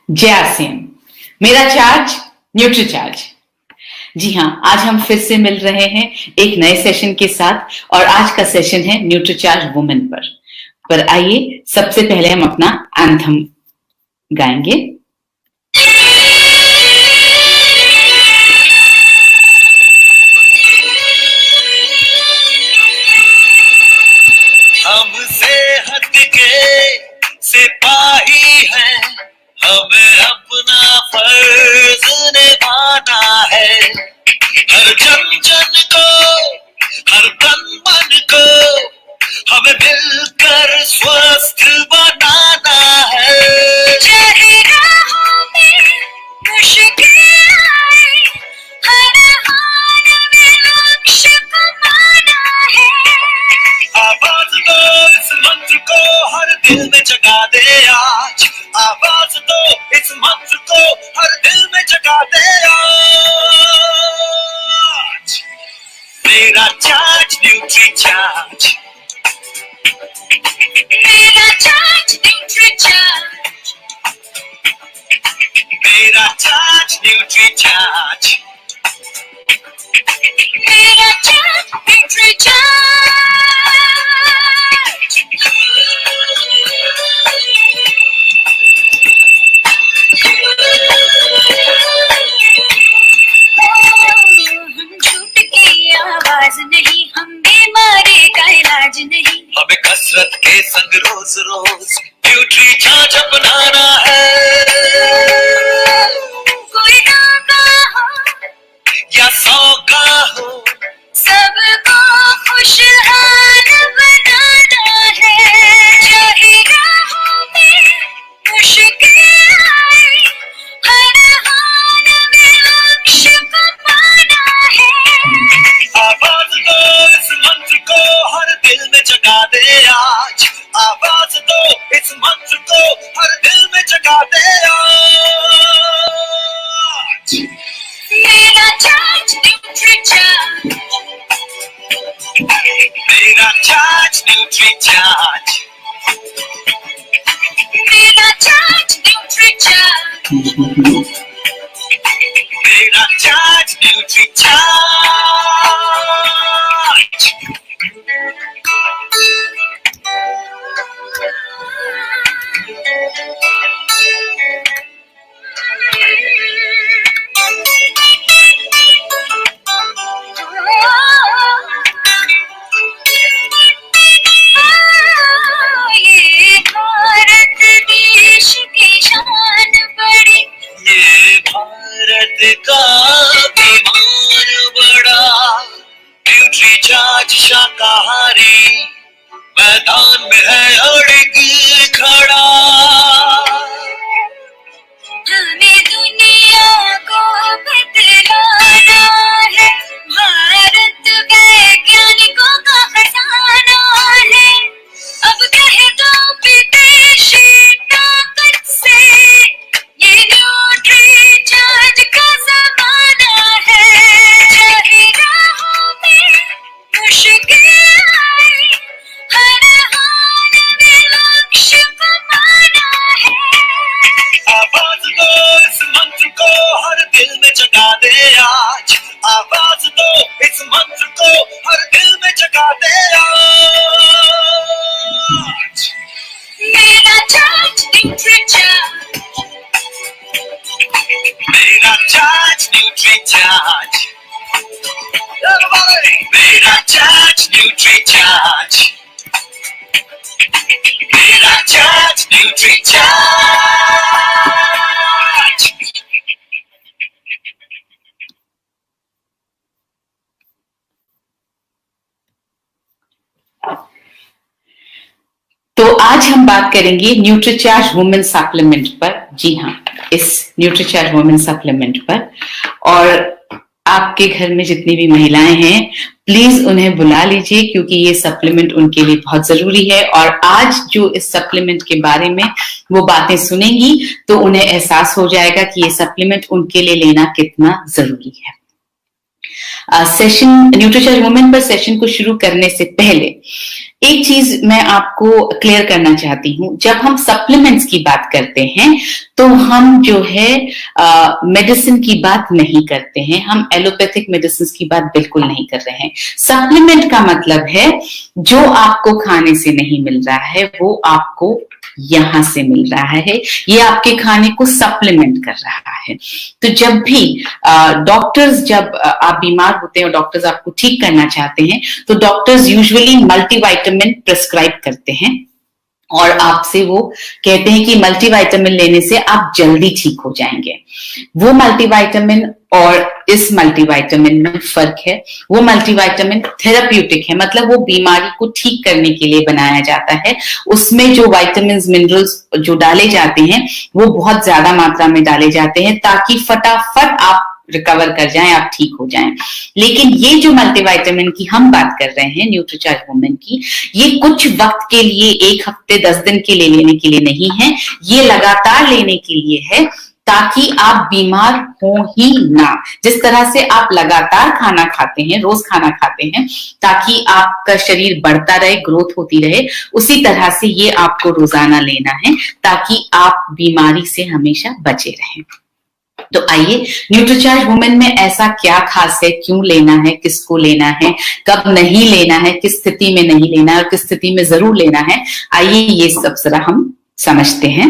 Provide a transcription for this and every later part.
जय आरसीएम। मेरा charge nutri charge. जी हाँ, आज हम फिर से मिल रहे हैं एक नए सेशन के साथ और आज का सेशन है न्यूट्री चार्ज वुमेन पर आइए सबसे पहले हम अपना एंथम गाएंगे। हम सेहत के सिपाही हैं, हमें अपना फर्ज निभाना है। हर जन जन को, हर तन मन को हमें मिलकर स्वस्थ बनाना है। चाहे राहों में मुश्किल आए, हर हाल में लक्ष्य पाना है। आवाज दो इस मंत्र को हर दिल में जगा दे आज। आवाज दो इस मंत्र को हर दिल में जगा दे आज। मेरा चार्ज न्यूट्री चार्ज, मेरा चार्ज न्यूट्री चार्ज, मेरा चार्ज न्यूट्री चार्ज, मेरा चार्ज न्यूट्री चार्ज। हम झूठ की आवाज नहीं, हम बीमारी का इलाज नहीं। हमें कसरत के संग रोज रोज न्यूट्री चार्ज अपनाना है। कोई रोगा हो या सौगा हो, सबको खुशहाल बनाना है। चाहे राहों में मुश्किल आए, हर हाल में लक्ष्य पाना है। आवाज दो इस मंत्र को हर दिल में जगा दे आज। आवाज दो इस मंत्र को हर दिल में जगा दे आज। मेरा चार्ज न्यूट्री चार्ज, मेरा चार्ज न्यूट्री चार्ज, मेरा चार्ज न्यूट्री चार्ज, मेरा चार्ज न्यूट्री चार्ज। ये भारत देश की शान बड़ी, ये भारत का विमान बड़ा। न्यूट्री चार्ज शाकाहारी मैदान में है अड़िग खड़ा। हमें दुनिया को बदलाना है। भारत वैज्ञानिकों का खजाना है। अब कह दो विदेशी ताकत से, ये न्यूट्री चार्ज का जमाना है। चाहे राहों में मुश्किल आए, हर हाल में लक्ष्य पाना है। आवाज दो इस मंत्र को हर दिल में जगा दे आज। आवाज दो इस मंत्र को हर दिल में जगा दे आज। मेरा चार्ज न्यूट्री चार्ज, मेरा चार्ज न्यूट्री चार्ज, मेरा चार्ज न्यूट्री चार्ज, मेरा चार्ज न्यूट्री चार्ज। तो आज हम बात करेंगे न्यूट्रीचार्ज वुमेन सप्लीमेंट पर। जी हाँ, इस न्यूट्रीचार्ज वुमेन सप्लीमेंट पर। और आपके घर में जितनी भी महिलाएं हैं प्लीज उन्हें बुला लीजिए क्योंकि ये सप्लीमेंट उनके लिए बहुत जरूरी है। और आज जो इस सप्लीमेंट के बारे में वो बातें सुनेंगी तो उन्हें एहसास हो जाएगा कि ये सप्लीमेंट उनके लिए लेना कितना जरूरी है। सेशन न्यूट्रीचार्ज वुमेन पर सेशन को शुरू करने से पहले एक चीज मैं आपको क्लियर करना चाहती हूँ, जब हम सप्लीमेंट्स की बात करते हैं तो हम जो है मेडिसिन की बात नहीं करते हैं, हम एलोपैथिक मेडिसिन की बात बिल्कुल नहीं कर रहे हैं। सप्लीमेंट का मतलब है जो आपको खाने से नहीं मिल रहा है वो आपको यहां से मिल रहा है, ये आपके खाने को सप्लीमेंट कर रहा है। तो जब भी डॉक्टर्स, जब आप बीमार होते हैं और डॉक्टर्स आपको ठीक करना चाहते हैं तो डॉक्टर्स यूजुअली मल्टीविटामिन प्रिस्क्राइब करते हैं और आपसे वो कहते हैं कि मल्टीविटामिन लेने से आप जल्दी ठीक हो जाएंगे। वो मल्टीविटामिन और इस मल्टीविटामिन में फर्क है। वो मल्टीविटामिन थेराप्यूटिक है, मतलब वो बीमारी को ठीक करने के लिए बनाया जाता है। उसमें जो विटामिन्स मिनरल्स जो डाले जाते हैं वो बहुत ज्यादा मात्रा में डाले जाते हैं ताकि फटाफट आप रिकवर कर जाएं, आप ठीक हो जाएं। लेकिन ये जो मल्टीविटामिन की हम बात कर रहे हैं न्यूट्रीचार्ज वुमेन की, ये कुछ वक्त के लिए, 1 हफ्ते 10 दिन के लिए लेने के लिए नहीं है, ये लगातार लेने के लिए है ताकि आप बीमार हो ही ना। जिस तरह से आप लगातार खाना खाते हैं, रोज खाना खाते हैं ताकि आपका शरीर बढ़ता रहे, ग्रोथ होती रहे, उसी तरह से ये आपको रोजाना लेना है ताकि आप बीमारी से हमेशा बचे रहें। तो आइए, न्यूट्रीचार्ज वुमेन में ऐसा क्या खास है, क्यों लेना है, किसको लेना है, कब नहीं लेना है, किस स्थिति में नहीं लेना है और किस स्थिति में जरूर लेना है, आइए ये सब जरा हम समझते हैं।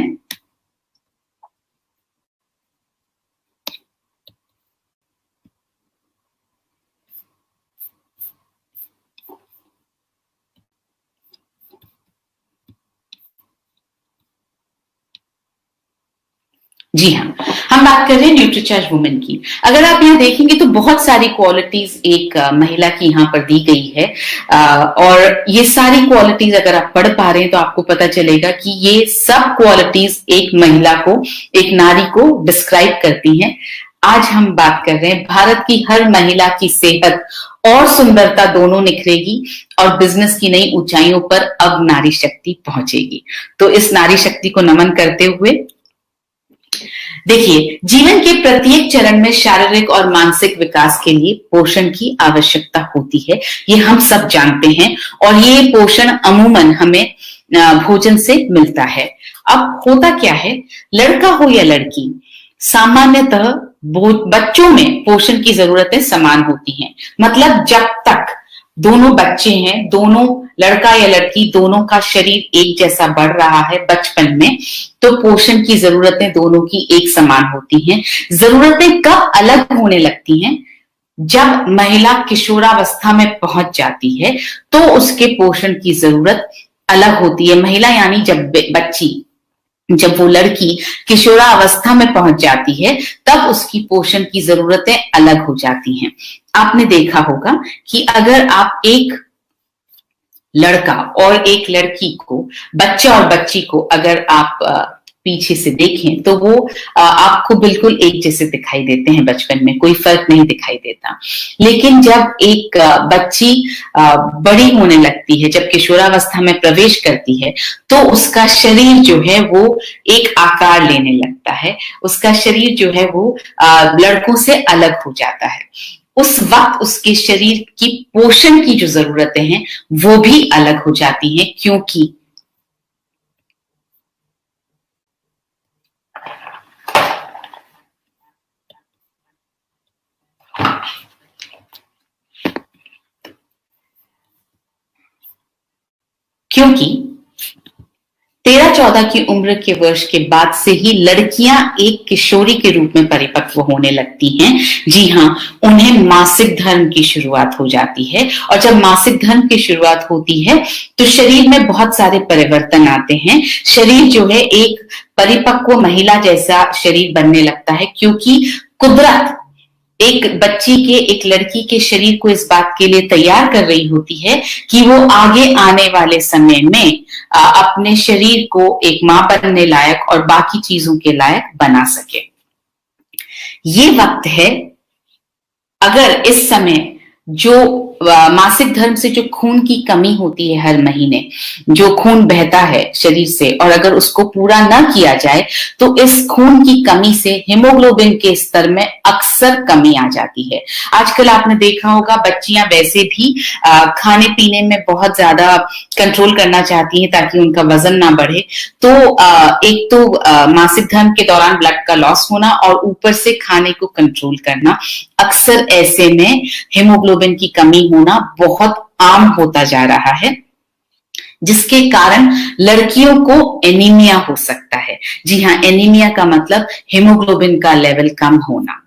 जी हाँ, हम बात कर रहे हैं न्यूट्रीचार्ज वुमेन की। अगर आप यहाँ देखेंगे तो बहुत सारी क्वालिटीज एक महिला की यहाँ पर दी गई है और ये सारी क्वालिटीज अगर आप पढ़ पा रहे हैं तो आपको पता चलेगा कि ये सब क्वालिटीज एक महिला को, एक नारी को डिस्क्राइब करती हैं। आज हम बात कर रहे हैं भारत की हर महिला की सेहत और सुंदरता दोनों निखरेगी और बिजनेस की नई ऊंचाइयों पर अब नारी शक्ति पहुंचेगी। तो इस नारी शक्ति को नमन करते हुए देखिए, जीवन के प्रत्येक चरण में शारीरिक और मानसिक विकास के लिए पोषण की आवश्यकता होती है, ये हम सब जानते हैं और ये पोषण अमूमन हमें भोजन से मिलता है। अब होता क्या है, लड़का हो या लड़की, सामान्यतः बच्चों में पोषण की जरूरतें समान होती हैं। मतलब जब तक दोनों बच्चे हैं, दोनों लड़का या लड़की दोनों का शरीर एक जैसा बढ़ रहा है बचपन में, तो पोषण की जरूरतें दोनों की एक समान होती हैं। जरूरतें कब अलग होने लगती हैं, जब महिला किशोरावस्था में पहुंच जाती है तो उसके पोषण की जरूरत अलग होती है। महिला यानी जब बच्ची, जब वो लड़की किशोरावस्था में पहुंच जाती है तब उसकी पोषण की जरूरतें अलग हो जाती हैं। आपने देखा होगा कि अगर आप एक लड़का और एक लड़की को, बच्चा और बच्ची को अगर आप पीछे से देखें तो वो आपको बिल्कुल एक जैसे दिखाई देते हैं बचपन में, कोई फर्क नहीं दिखाई देता। लेकिन जब एक बच्ची बड़ी होने लगती है, जब किशोरावस्था में प्रवेश करती है तो उसका शरीर जो है वो एक आकार लेने लगता है, उसका शरीर जो है वो लड़कों से अलग हो जाता है। उस वक्त उसके शरीर की पोषण की जो जरूरतें हैं वो भी अलग हो जाती हैं, क्योंकि 13-14 की उम्र के वर्ष के बाद से ही लड़कियां एक किशोरी के रूप में परिपक्व होने लगती हैं। जी हाँ, उन्हें मासिक धर्म की शुरुआत हो जाती है और जब मासिक धर्म की शुरुआत होती है तो शरीर में बहुत सारे परिवर्तन आते हैं। शरीर जो है एक परिपक्व महिला जैसा शरीर बनने लगता है, क्योंकि कुदरत एक बच्ची के, एक लड़की के शरीर को इस बात के लिए तैयार कर रही होती है कि वो आगे आने वाले समय में अपने शरीर को एक मां बनने लायक और बाकी चीजों के लायक बना सके। ये वक्त है, अगर इस समय जो मासिक धर्म से जो खून की कमी होती है हर महीने, जो खून बहता है शरीर से, और अगर उसको पूरा न किया जाए तो इस खून की कमी से हीमोग्लोबिन के स्तर में अक्सर कमी आ जाती है। आजकल आपने देखा होगा बच्चियां वैसे भी खाने पीने में बहुत ज्यादा कंट्रोल करना चाहती हैं ताकि उनका वजन ना बढ़े। तो एक तो मासिक धर्म के दौरान ब्लड का लॉस होना और ऊपर से खाने को कंट्रोल करना, अक्सर ऐसे में हीमोग्लोबिन की कमी होना बहुत आम होता जा रहा है, जिसके कारण लड़कियों को एनीमिया हो सकता है। जी हाँ, एनीमिया का मतलब हीमोग्लोबिन का लेवल कम होना।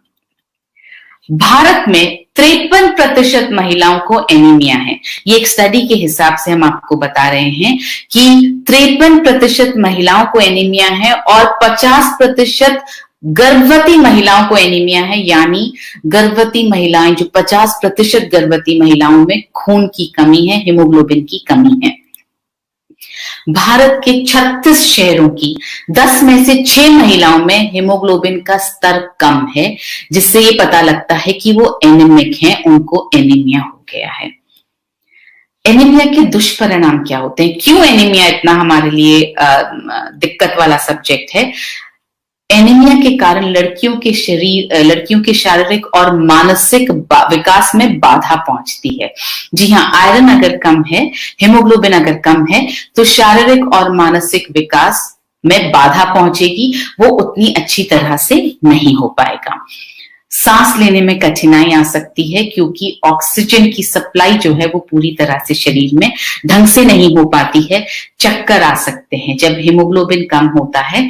भारत में 53% महिलाओं को एनीमिया है। ये एक स्टडी के हिसाब से हम आपको बता रहे हैं कि 53% महिलाओं को एनीमिया है और 50% गर्भवती महिलाओं को एनीमिया है। यानी गर्भवती महिलाएं, जो 50% गर्भवती महिलाओं में खून की कमी है, हीमोग्लोबिन की कमी है। भारत के 36 शहरों की 10 में से 6 महिलाओं में हीमोग्लोबिन का स्तर कम है, जिससे ये पता लगता है कि वो एनीमिक हैं, उनको एनीमिया हो गया है। एनीमिया के दुष्परिणाम क्या होते हैं? क्यों एनीमिया इतना हमारे लिए दिक्कत वाला सब्जेक्ट है? एनीमिया के कारण लड़कियों के शारीरिक और मानसिक विकास में बाधा पहुंचती है। जी हाँ, आयरन अगर कम है, हीमोग्लोबिन अगर कम है, तो शारीरिक और मानसिक विकास में बाधा पहुंचेगी, वो उतनी अच्छी तरह से नहीं हो पाएगा। सांस लेने में कठिनाई आ सकती है क्योंकि ऑक्सीजन की सप्लाई जो है वो पूरी तरह से शरीर में ढंग से नहीं हो पाती है। चक्कर आ सकते हैं जब हीमोग्लोबिन कम होता है,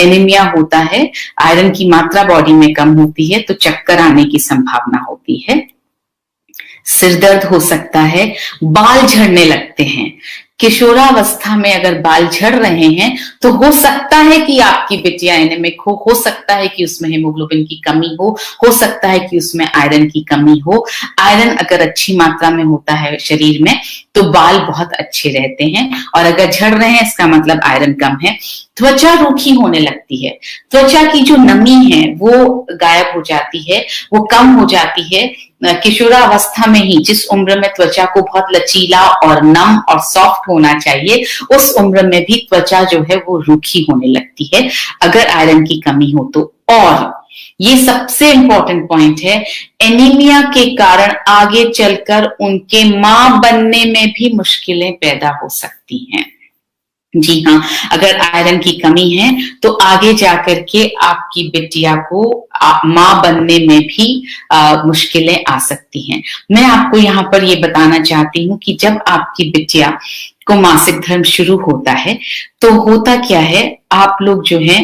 एनीमिया होता है, आयरन की मात्रा बॉडी में कम होती है, तो चक्कर आने की संभावना होती है। सिर दर्द हो सकता है, बाल झड़ने लगते हैं। किशोरावस्था में अगर बाल झड़ रहे हैं तो हो सकता है कि आपकी बिटिया एनीमिक हो सकता है कि उसमें हीमोग्लोबिन की कमी हो सकता है कि उसमें आयरन की कमी हो। आयरन अगर अच्छी मात्रा में होता है शरीर में तो बाल बहुत अच्छे रहते हैं, और अगर झड़ रहे हैं इसका मतलब आयरन कम है। त्वचा रूखी होने लगती है, त्वचा की जो नमी है वो गायब हो जाती है, वो कम हो जाती है। किशोरावस्था में ही, जिस उम्र में त्वचा को बहुत लचीला और नम और सॉफ्ट होना चाहिए, उस उम्र में भी त्वचा जो है वो रूखी होने लगती है अगर आयरन की कमी हो तो। और ये सबसे इंपॉर्टेंट पॉइंट है, एनीमिया के कारण आगे चलकर उनके मां बनने में भी मुश्किलें पैदा हो सकती हैं। जी हाँ, अगर आयरन की कमी है तो आगे जाकर के आपकी बिटिया को मां बनने में भी मुश्किलें आ सकती हैं। मैं आपको यहाँ पर ये बताना चाहती हूँ कि जब आपकी बिटिया को मासिक धर्म शुरू होता है तो होता क्या है, आप लोग जो है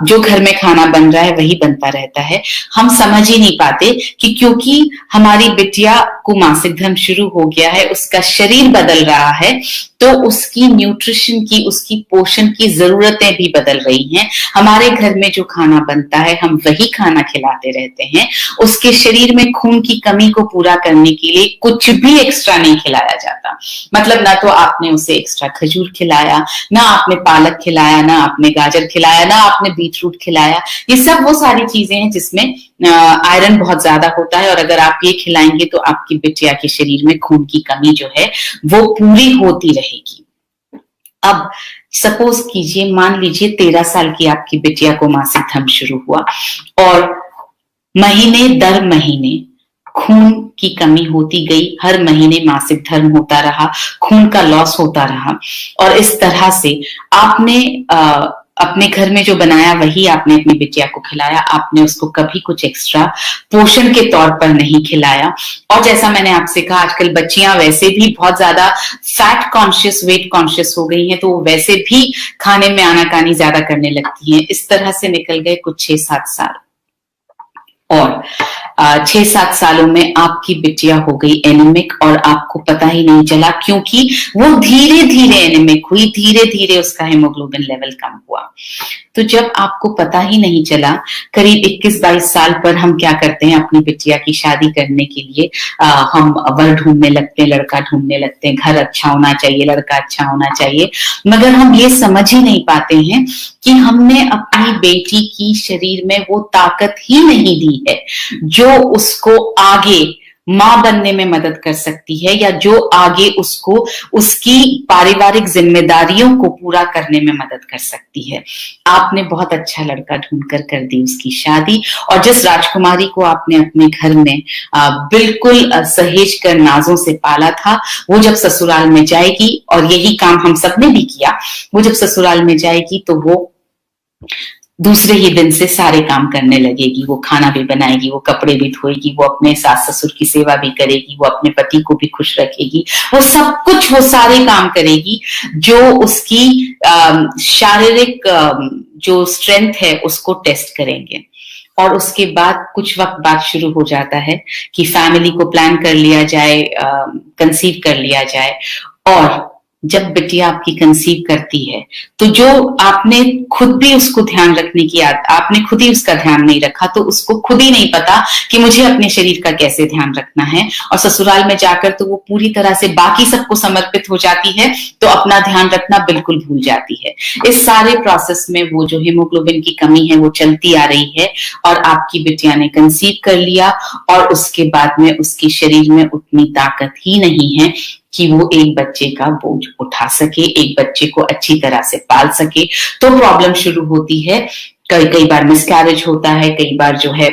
जो घर में खाना बन रहा है वही बनता रहता है। हम समझ ही नहीं पाते कि क्योंकि हमारी बिटिया को मासिक धर्म शुरू हो गया है, उसका शरीर बदल रहा है, तो उसकी न्यूट्रिशन की, उसकी पोषण की जरूरतें भी बदल रही हैं। हमारे घर में जो खाना बनता है हम वही खाना खिलाते रहते हैं। उसके शरीर में खून की कमी को पूरा करने के लिए कुछ भी एक्स्ट्रा नहीं खिलाया जाता। मतलब ना तो आपने उसे एक्स्ट्रा खजूर खिलाया, ना आपने पालक खिलाया, ना आपने गाजर खिलाया, ना आपने बीटरूट खिलाया। ये सब वो सारी चीजें हैं जिसमें आयरन बहुत ज्यादा होता है, और अगर आप ये खिलाएंगे तो आपकी बिटिया के शरीर में खून की कमी जो है वो पूरी होती रहेगी। अब सपोज कीजिए, मान लीजिए 13 साल की आपकी बिटिया को मासिक धर्म शुरू हुआ और महीने दर महीने खून की कमी होती गई, हर महीने मासिक धर्म होता रहा, खून का लॉस होता रहा, और इस तरह से आपने अपने घर में जो बनाया वही आपने अपनी बिटिया को खिलाया, आपने उसको कभी कुछ एक्स्ट्रा पोषण के तौर पर नहीं खिलाया। और जैसा मैंने आपसे कहा, आजकल बच्चियां वैसे भी बहुत ज्यादा फैट कॉन्शियस, वेट कॉन्शियस हो गई हैं, तो वो वैसे भी खाने में आनाकानी ज्यादा करने लगती हैं। इस तरह से निकल गए कुछ 6-7 साल, और 6-7 सालों में आपकी बिटिया हो गई एनीमिक और आपको पता ही नहीं चला, क्योंकि वो धीरे धीरे एनीमिक हुई, धीरे धीरे उसका हीमोग्लोबिन लेवल कम हुआ। तो जब आपको पता ही नहीं चला, करीब 21-22 साल पर हम क्या करते हैं, अपनी बिटिया की शादी करने के लिए हम वर ढूंढने लगते हैं, लड़का ढूंढने लगते हैं, घर अच्छा होना चाहिए, लड़का अच्छा होना चाहिए, मगर हम ये समझ ही नहीं पाते हैं कि हमने अपनी बेटी की शरीर में वो ताकत ही नहीं दी है जो उसको आगे माँ बनने में मदद कर सकती है, या जो आगे उसको उसकी पारिवारिक जिम्मेदारियों को पूरा करने में मदद कर सकती है। आपने बहुत अच्छा लड़का ढूंढकर कर दी उसकी शादी, और जिस राजकुमारी को आपने अपने घर में बिल्कुल सहेज कर नाजों से पाला था, वो जब ससुराल में जाएगी, और यही काम हम सबने भी किया, वो जब ससुराल में जाएगी तो वो दूसरे ही दिन से सारे काम करने लगेगी। वो खाना भी बनाएगी, वो कपड़े भी धोएगी, वो अपने सास ससुर की सेवा भी करेगी, वो अपने पति को भी खुश रखेगी, वो सब कुछ, वो सारे काम करेगी जो उसकी शारीरिक जो स्ट्रेंथ है उसको टेस्ट करेंगे। और उसके बाद कुछ वक्त बाद शुरू हो जाता है कि फैमिली को प्लान कर लिया जाए, कंसीव कर लिया जाए। और जब बिटिया आपकी कंसीव करती है तो जो आपने खुद भी उसको ध्यान रखने की आपने खुद ही उसका ध्यान नहीं रखा, तो उसको खुद ही नहीं पता कि मुझे अपने शरीर का कैसे ध्यान रखना है। और ससुराल में जाकर तो वो पूरी तरह से बाकी सबको समर्पित हो जाती है, तो अपना ध्यान रखना बिल्कुल भूल जाती है। इस सारे प्रोसेस में वो जो हीमोग्लोबिन की कमी है वो चलती आ रही है, और आपकी बिटिया ने कंसीव कर लिया, और उसके बाद में उसके शरीर में उतनी ताकत ही नहीं है कि वो एक बच्चे का बोझ उठा सके, एक बच्चे को अच्छी तरह से पाल सके। तो प्रॉब्लम शुरू होती है। कई बार मिसकैरेज होता है, कई बार जो है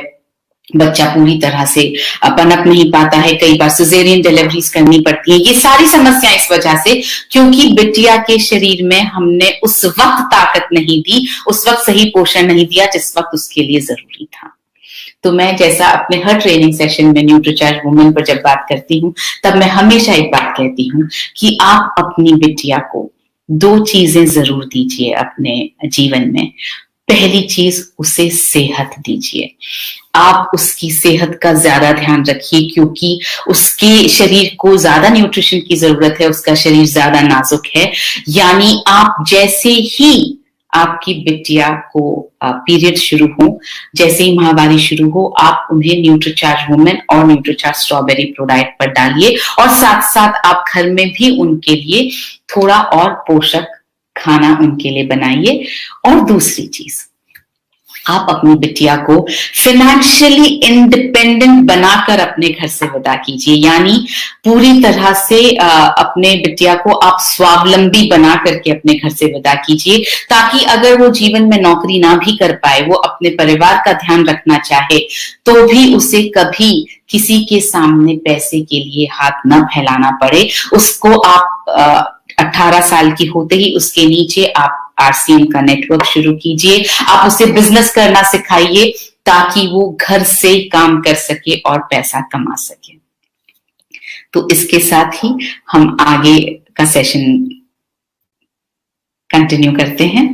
बच्चा पूरी तरह से पनप नहीं पाता है, कई बार सिजेरियन डिलीवरीज करनी पड़ती है। ये सारी समस्याएं इस वजह से, क्योंकि बिटिया के शरीर में हमने उस वक्त ताकत नहीं दी, उस वक्त सही पोषण नहीं दिया जिस वक्त उसके लिए जरूरी था। तो मैं जैसा अपने हर ट्रेनिंग सेशन में न्यूट्रीचार्ज वुमेन पर जब बात करती हूँ, तब मैं हमेशा एक बात कहती हूँ कि आप अपनी बिटिया को 2 चीजें जरूर दीजिए अपने जीवन में। पहली चीज, उसे सेहत दीजिए। आप उसकी सेहत का ज्यादा ध्यान रखिए, क्योंकि उसके शरीर को ज्यादा न्यूट्रिशन की जरूरत है, उसका शरीर ज्यादा नाजुक है। यानी आप जैसे ही आपकी बिटिया को पीरियड शुरू हो, जैसे ही माहवारी शुरू हो, आप उन्हें न्यूट्रीचार्ज वुमेन और न्यूट्रीचार्ज स्ट्रॉबेरी प्रोडाइट पर डालिए, और साथ साथ आप घर में भी उनके लिए थोड़ा और पोषक खाना उनके लिए बनाइए। और दूसरी चीज, आप अपनी बिटिया को फिनेंशियली इंडिपेंडेंट बनाकर अपने घर से विदा कीजिए। यानी पूरी तरह से अपने बिटिया को आप स्वावलंबी बना करके अपने घर से विदा कीजिए, ताकि अगर वो जीवन में नौकरी ना भी कर पाए, वो अपने परिवार का ध्यान रखना चाहे, तो भी उसे कभी किसी के सामने पैसे के लिए हाथ न फैलाना पड़े। उसको आप 18 साल की होते ही उसके नीचे आप आरसीएम का नेटवर्क शुरू कीजिए। आप उसे बिजनेस करना सिखाइए, ताकि वो घर से काम कर सके और पैसा कमा सके। तो इसके साथ ही हम आगे का सेशन कंटिन्यू करते हैं।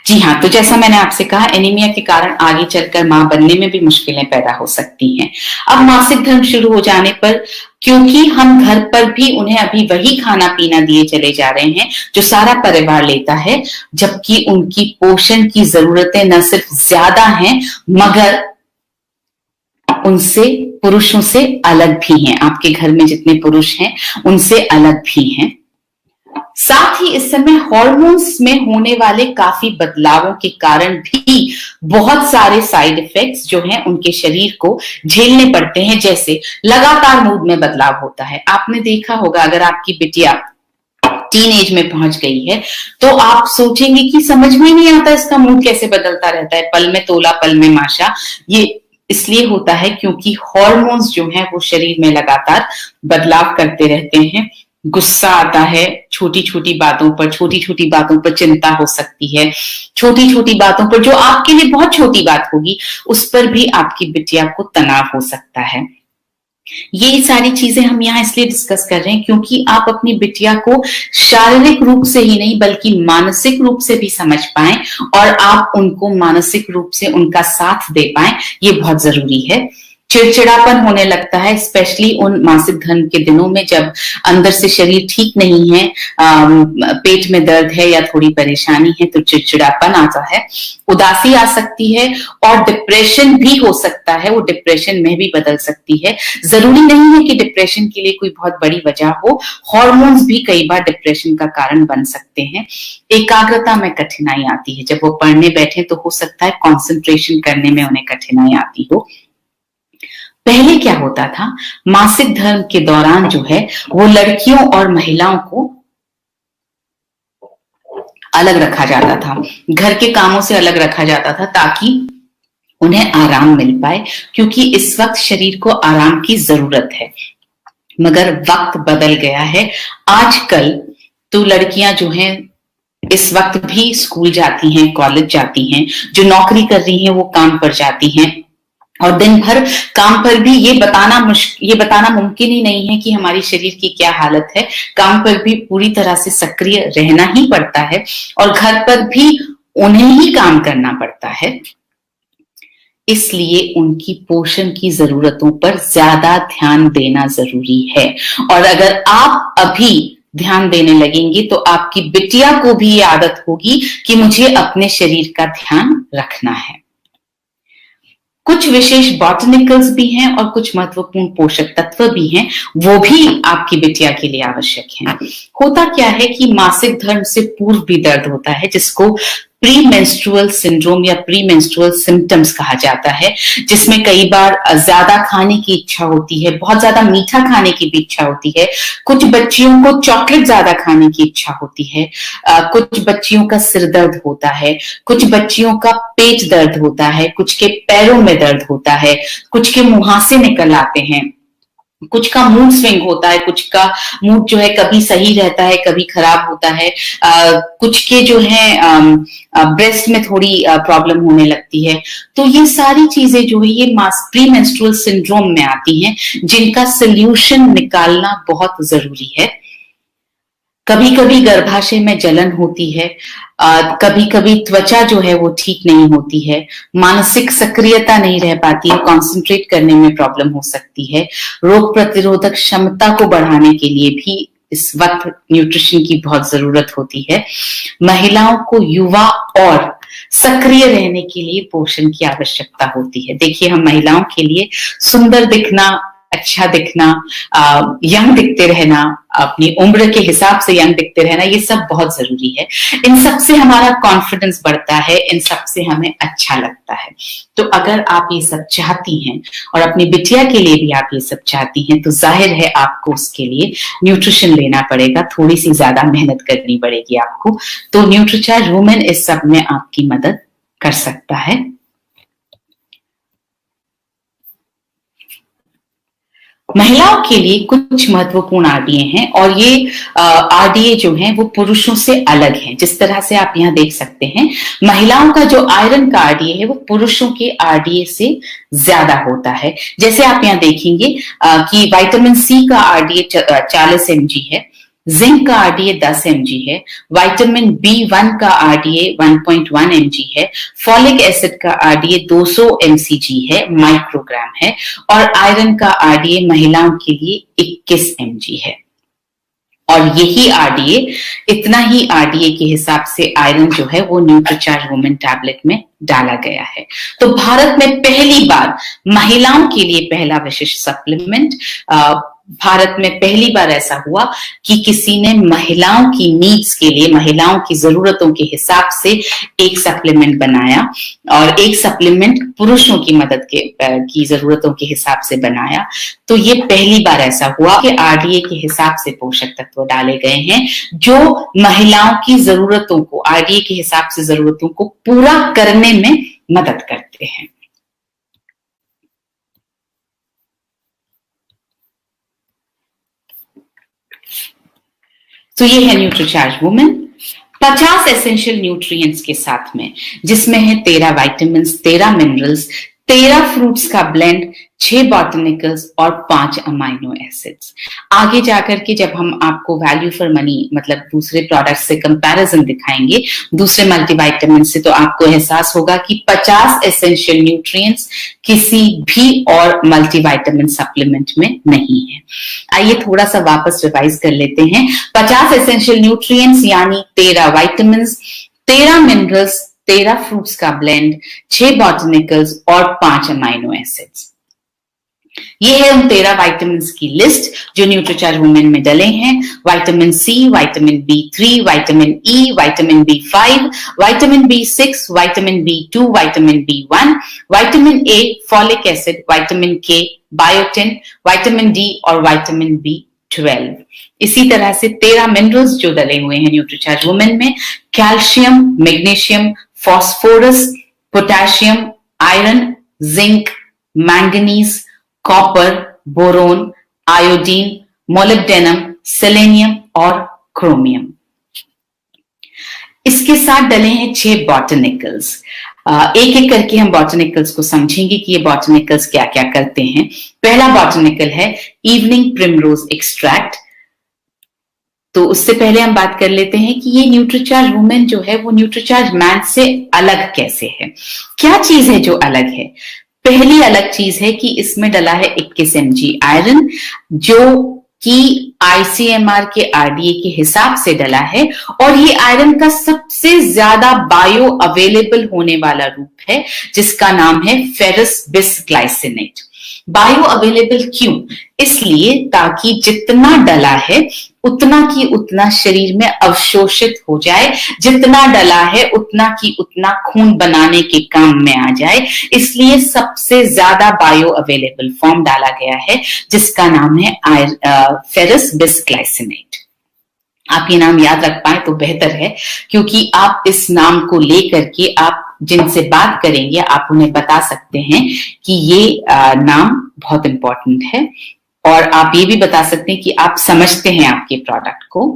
जी हाँ, तो जैसा मैंने आपसे कहा, एनीमिया के कारण आगे चलकर मां बनने में भी मुश्किलें पैदा हो सकती हैं। अब मासिक धर्म शुरू हो जाने पर, क्योंकि हम घर पर भी उन्हें अभी वही खाना पीना दिए चले जा रहे हैं जो सारा परिवार लेता है, जबकि उनकी पोषण की जरूरतें न सिर्फ ज्यादा हैं, मगर उनसे पुरुषों से अलग भी हैं। आपके घर में जितने पुरुष हैं उनसे अलग भी हैं। साथ ही इस समय हार्मोन्स में होने वाले काफी बदलावों के कारण भी बहुत सारे साइड इफेक्ट्स जो हैं उनके शरीर को झेलने पड़ते हैं। जैसे लगातार मूड में बदलाव होता है। आपने देखा होगा, अगर आपकी बिटिया टीन एज में पहुंच गई है तो आप सोचेंगे कि समझ में नहीं आता इसका मूड कैसे बदलता रहता है, पल में तोला पल में माशा। ये इसलिए होता है क्योंकि हार्मोन्स जो हैं वो शरीर में लगातार बदलाव करते रहते हैं। गुस्सा आता है छोटी छोटी बातों पर चिंता हो सकती है, छोटी छोटी बातों पर जो आपके लिए बहुत छोटी बात होगी उस पर भी आपकी बिटिया को तनाव हो सकता है। ये सारी चीजें हम यहाँ इसलिए डिस्कस कर रहे हैं क्योंकि आप अपनी बिटिया को शारीरिक रूप से ही नहीं बल्कि मानसिक रूप से भी समझ पाएं और आप उनको मानसिक रूप से उनका साथ दे पाएं, ये बहुत जरूरी है। चिड़चिड़ापन होने लगता है, स्पेशली उन मासिक धर्म के दिनों में जब अंदर से शरीर ठीक नहीं है, पेट में दर्द है या थोड़ी परेशानी है, तो चिड़चिड़ापन आता है, उदासी आ सकती है और डिप्रेशन भी हो सकता है। वो डिप्रेशन में भी बदल सकती है। जरूरी नहीं है कि डिप्रेशन के लिए कोई बहुत बड़ी वजह हो, हार्मोन्स भी कई बार डिप्रेशन का कारण बन सकते हैं। एकाग्रता में कठिनाई आती है, जब वो पढ़ने बैठे तो हो सकता है कंसंट्रेशन करने में उन्हें कठिनाई आती हो। पहले क्या होता था, मासिक धर्म के दौरान जो है वो लड़कियों और महिलाओं को अलग रखा जाता था, घर के कामों से अलग रखा जाता था ताकि उन्हें आराम मिल पाए, क्योंकि इस वक्त शरीर को आराम की जरूरत है। मगर वक्त बदल गया है। आजकल तो लड़कियां जो हैं इस वक्त भी स्कूल जाती हैं, कॉलेज जाती हैं, जो नौकरी कर रही हैं वो काम पर जाती हैं, और दिन भर काम पर भी ये बताना मुमकिन ही नहीं है कि हमारी शरीर की क्या हालत है। काम पर भी पूरी तरह से सक्रिय रहना ही पड़ता है और घर पर भी उन्हें ही काम करना पड़ता है। इसलिए उनकी पोषण की जरूरतों पर ज्यादा ध्यान देना जरूरी है। और अगर आप अभी ध्यान देने लगेंगे तो आपकी बिटिया को भी ये आदत होगी कि मुझे अपने शरीर का ध्यान रखना है। कुछ विशेष बॉटनिकल्स भी हैं और कुछ महत्वपूर्ण पोषक तत्व भी हैं, वो भी आपकी बिटिया के लिए आवश्यक हैं। होता क्या है कि मासिक धर्म से पूर्व भी दर्द होता है, जिसको प्री मेंस्ट्रुअल सिंड्रोम या प्री मेंस्ट्रुअल सिम्टम्स कहा जाता है, जिसमें कई बार ज्यादा खाने की इच्छा होती है, बहुत ज्यादा मीठा खाने की भी इच्छा होती है, कुछ बच्चियों को चॉकलेट ज्यादा खाने की इच्छा होती है, कुछ बच्चियों का सिर दर्द होता है, कुछ बच्चियों का पेट दर्द होता है, कुछ के पैरों में दर्द होता है, कुछ के मुहासे निकल आते हैं, कुछ का मूड स्विंग होता है, कुछ का मूड जो है कभी सही रहता है कभी खराब होता है, कुछ के जो है ब्रेस्ट में थोड़ी प्रॉब्लम होने लगती है। तो ये सारी चीजें जो है ये प्री मेंस्ट्रुअल सिंड्रोम में आती हैं, जिनका सोल्यूशन निकालना बहुत जरूरी है। कभी कभी गर्भाशय में जलन होती है, कभी कभी त्वचा जो है वो ठीक नहीं होती है, मानसिक सक्रियता नहीं रह पाती है, कंसंट्रेट करने में प्रॉब्लम हो सकती है, रोग प्रतिरोधक क्षमता को बढ़ाने के लिए भी इस वक्त न्यूट्रिशन की बहुत जरूरत होती है। महिलाओं को युवा और सक्रिय रहने के लिए पोषण की आवश्यकता होती है। देखिए, हम महिलाओं के लिए सुंदर दिखना, अच्छा दिखना, यंग दिखते रहना, अपनी उम्र के हिसाब से यंग दिखते रहना, ये सब बहुत जरूरी है। इन सब से हमारा कॉन्फिडेंस बढ़ता है, इन सब से हमें अच्छा लगता है। तो अगर आप ये सब चाहती हैं और अपनी बिटिया के लिए भी आप ये सब चाहती हैं, तो जाहिर है आपको उसके लिए न्यूट्रिशन लेना पड़ेगा, थोड़ी सी ज्यादा मेहनत करनी पड़ेगी आपको। तो न्यूट्रीचार्ज वुमेन इस सब में आपकी मदद कर सकता है। महिलाओं के लिए कुछ महत्वपूर्ण आरडीए हैं, और ये आरडीए जो हैं वो पुरुषों से अलग हैं। जिस तरह से आप यहाँ देख सकते हैं, महिलाओं का जो आयरन का आरडीए है वो पुरुषों के आरडीए से ज्यादा होता है। जैसे आप यहाँ देखेंगे कि विटामिन सी का आरडीए 40 mg है, जिंक का आरडीए 10 mg है, विटामिन B1 का आरडीए 1.1 mg है, फॉलिक एसिड का आरडीए 200 mcg है, माइक्रोग्राम है, और आयरन का आरडीए महिलाओं के लिए 21 mg है। और यही आरडीए, इतना ही आरडीए के हिसाब से आयरन जो है वो न्यूट्रीचार्ज वुमेन टैबलेट में डाला गया है। तो भारत में पहली बार महिलाओं के लिए पहला विशिष्ट सप्लीमेंट, भारत में पहली बार ऐसा हुआ कि किसी ने महिलाओं की नीड्स के लिए, महिलाओं की जरूरतों के हिसाब से एक सप्लीमेंट बनाया, और एक सप्लीमेंट पुरुषों की मदद की जरूरतों के हिसाब से बनाया। तो ये पहली बार ऐसा हुआ कि आरडीए के हिसाब से पोषक तत्व डाले गए हैं जो महिलाओं की जरूरतों को, आरडीए के हिसाब से जरूरतों को पूरा करने में मदद करते हैं। तो ये है न्यूट्रीचार्ज वुमेन 50 एसेंशियल न्यूट्रिएंट्स के साथ में, जिसमें है 13 विटामिन्स, 13 मिनरल्स, 13 फ्रूट्स का ब्लेंड, 6 बॉटनिकल्स और 5 अमाइनो एसिड्स। आगे जाकर के जब हम आपको वैल्यू फॉर मनी, मतलब दूसरे प्रोडक्ट्स से कंपैरिजन दिखाएंगे, दूसरे मल्टीविटामिन से, तो आपको एहसास होगा कि 50 एसेंशियल न्यूट्रिएंट्स किसी भी और मल्टीविटामिन सप्लीमेंट में नहीं है। आइए थोड़ा सा वापस रिवाइज कर लेते हैं। 50 एसेंशियल न्यूट्रिएंट्स यानी 13 विटामिन, 13 मिनरल्स, 13 फ्रूट्स का ब्लेंड, 6 बॉटनिकल्स और 5 अमाइनो एसिड्स। ये है उन 13 विटामिन की लिस्ट जो न्यूट्रीचार्ज वुमेन में डले हैं। Vitamin C, vitamin B3, vitamin E, vitamin B5, vitamin B6, vitamin B2, vitamin B1, vitamin A, folic acid, vitamin K, biotin, vitamin D और विटामिन B12। इसी तरह से 13 मिनरल्स जो डले हुए हैं न्यूट्रीचार्ज वुमेन में, calcium, magnesium, phosphorus, potassium, iron, zinc, manganese, copper, boron, iodine, molybdenum, selenium और क्रोमियम। इसके साथ डले हैं 6 बॉटनिकल्स। एक एक करके हम बॉटनिकल्स को समझेंगे कि ये बॉटनिकल्स क्या क्या करते हैं। पहला बॉटनिकल है इवनिंग प्रिमरोज एक्सट्रैक्ट। तो उससे पहले हम बात कर लेते हैं कि ये न्यूट्रीचार्ज वुमेन जो है वो न्यूट्रीचार्ज मैन से अलग कैसे है, क्या चीज है जो अलग है। पहली अलग चीज है कि इसमें डला है 21 mg आयरन, जो कि ICMR के RDA के हिसाब से डला है, और ये आयरन का सबसे ज्यादा बायो अवेलेबल होने वाला रूप है जिसका नाम है फेरस बिसग्लाइसिनेट। बायो अवेलेबल क्यों? इसलिए ताकि जितना डला है उतना की उतना शरीर में अवशोषित हो जाए, जितना डला है उतना की उतना खून बनाने के काम में आ जाए। इसलिए सबसे ज्यादा बायो अवेलेबल फॉर्म डाला गया है जिसका नाम है फेरस बिसग्लाइसिनेट। आप ये नाम याद रख पाए तो बेहतर है, क्योंकि आप इस नाम को लेकर के आप जिनसे बात करेंगे आप उन्हें बता सकते हैं कि ये नाम बहुत इंपॉर्टेंट है, और आप ये भी बता सकते हैं कि आप समझते हैं आपके प्रोडक्ट को।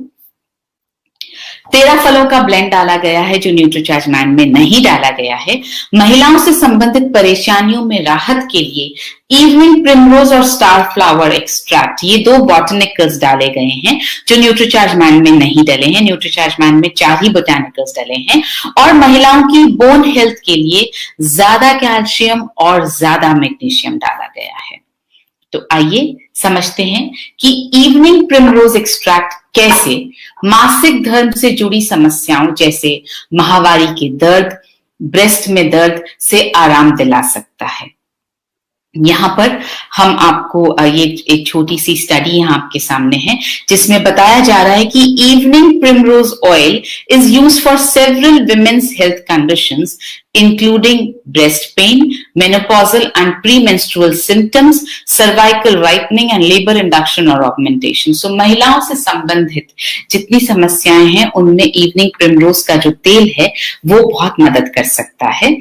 13 फलों का ब्लेंड डाला गया है जो न्यूट्रीचार्ज मैन में नहीं डाला गया है। महिलाओं से संबंधित परेशानियों में राहत के लिए इवनिंग प्रिमरोज और स्टार फ्लावर एक्सट्रैक्ट, ये 2 बॉटनिकल्स डाले गए हैं जो न्यूट्रीचार्ज मैन में नहीं डले हैं। न्यूट्रीचार्ज मैन में 4 ही बोटानिकल्स डले हैं, और महिलाओं की बोन हेल्थ के लिए ज्यादा कैल्शियम और ज्यादा मैग्नीशियम डाला गया है। तो आइए समझते हैं कि इवनिंग प्रिमरोज एक्सट्रैक्ट कैसे मासिक धर्म से जुड़ी समस्याओं जैसे माहवारी के दर्द, ब्रेस्ट में दर्द से आराम दिला सकता है। यहाँ पर हम आपको ये एक छोटी सी स्टडी यहाँ आपके सामने है जिसमें बताया जा रहा है कि evening primrose oil is used for several women's health conditions including breast pain, menopausal and premenstrual symptoms, cervical whitening and labor induction or augmentation. So महिलाओं से संबंधित जितनी समस्याएं हैं उनमें इवनिंग प्रिमरोज का जो तेल है वो बहुत मदद कर सकता है।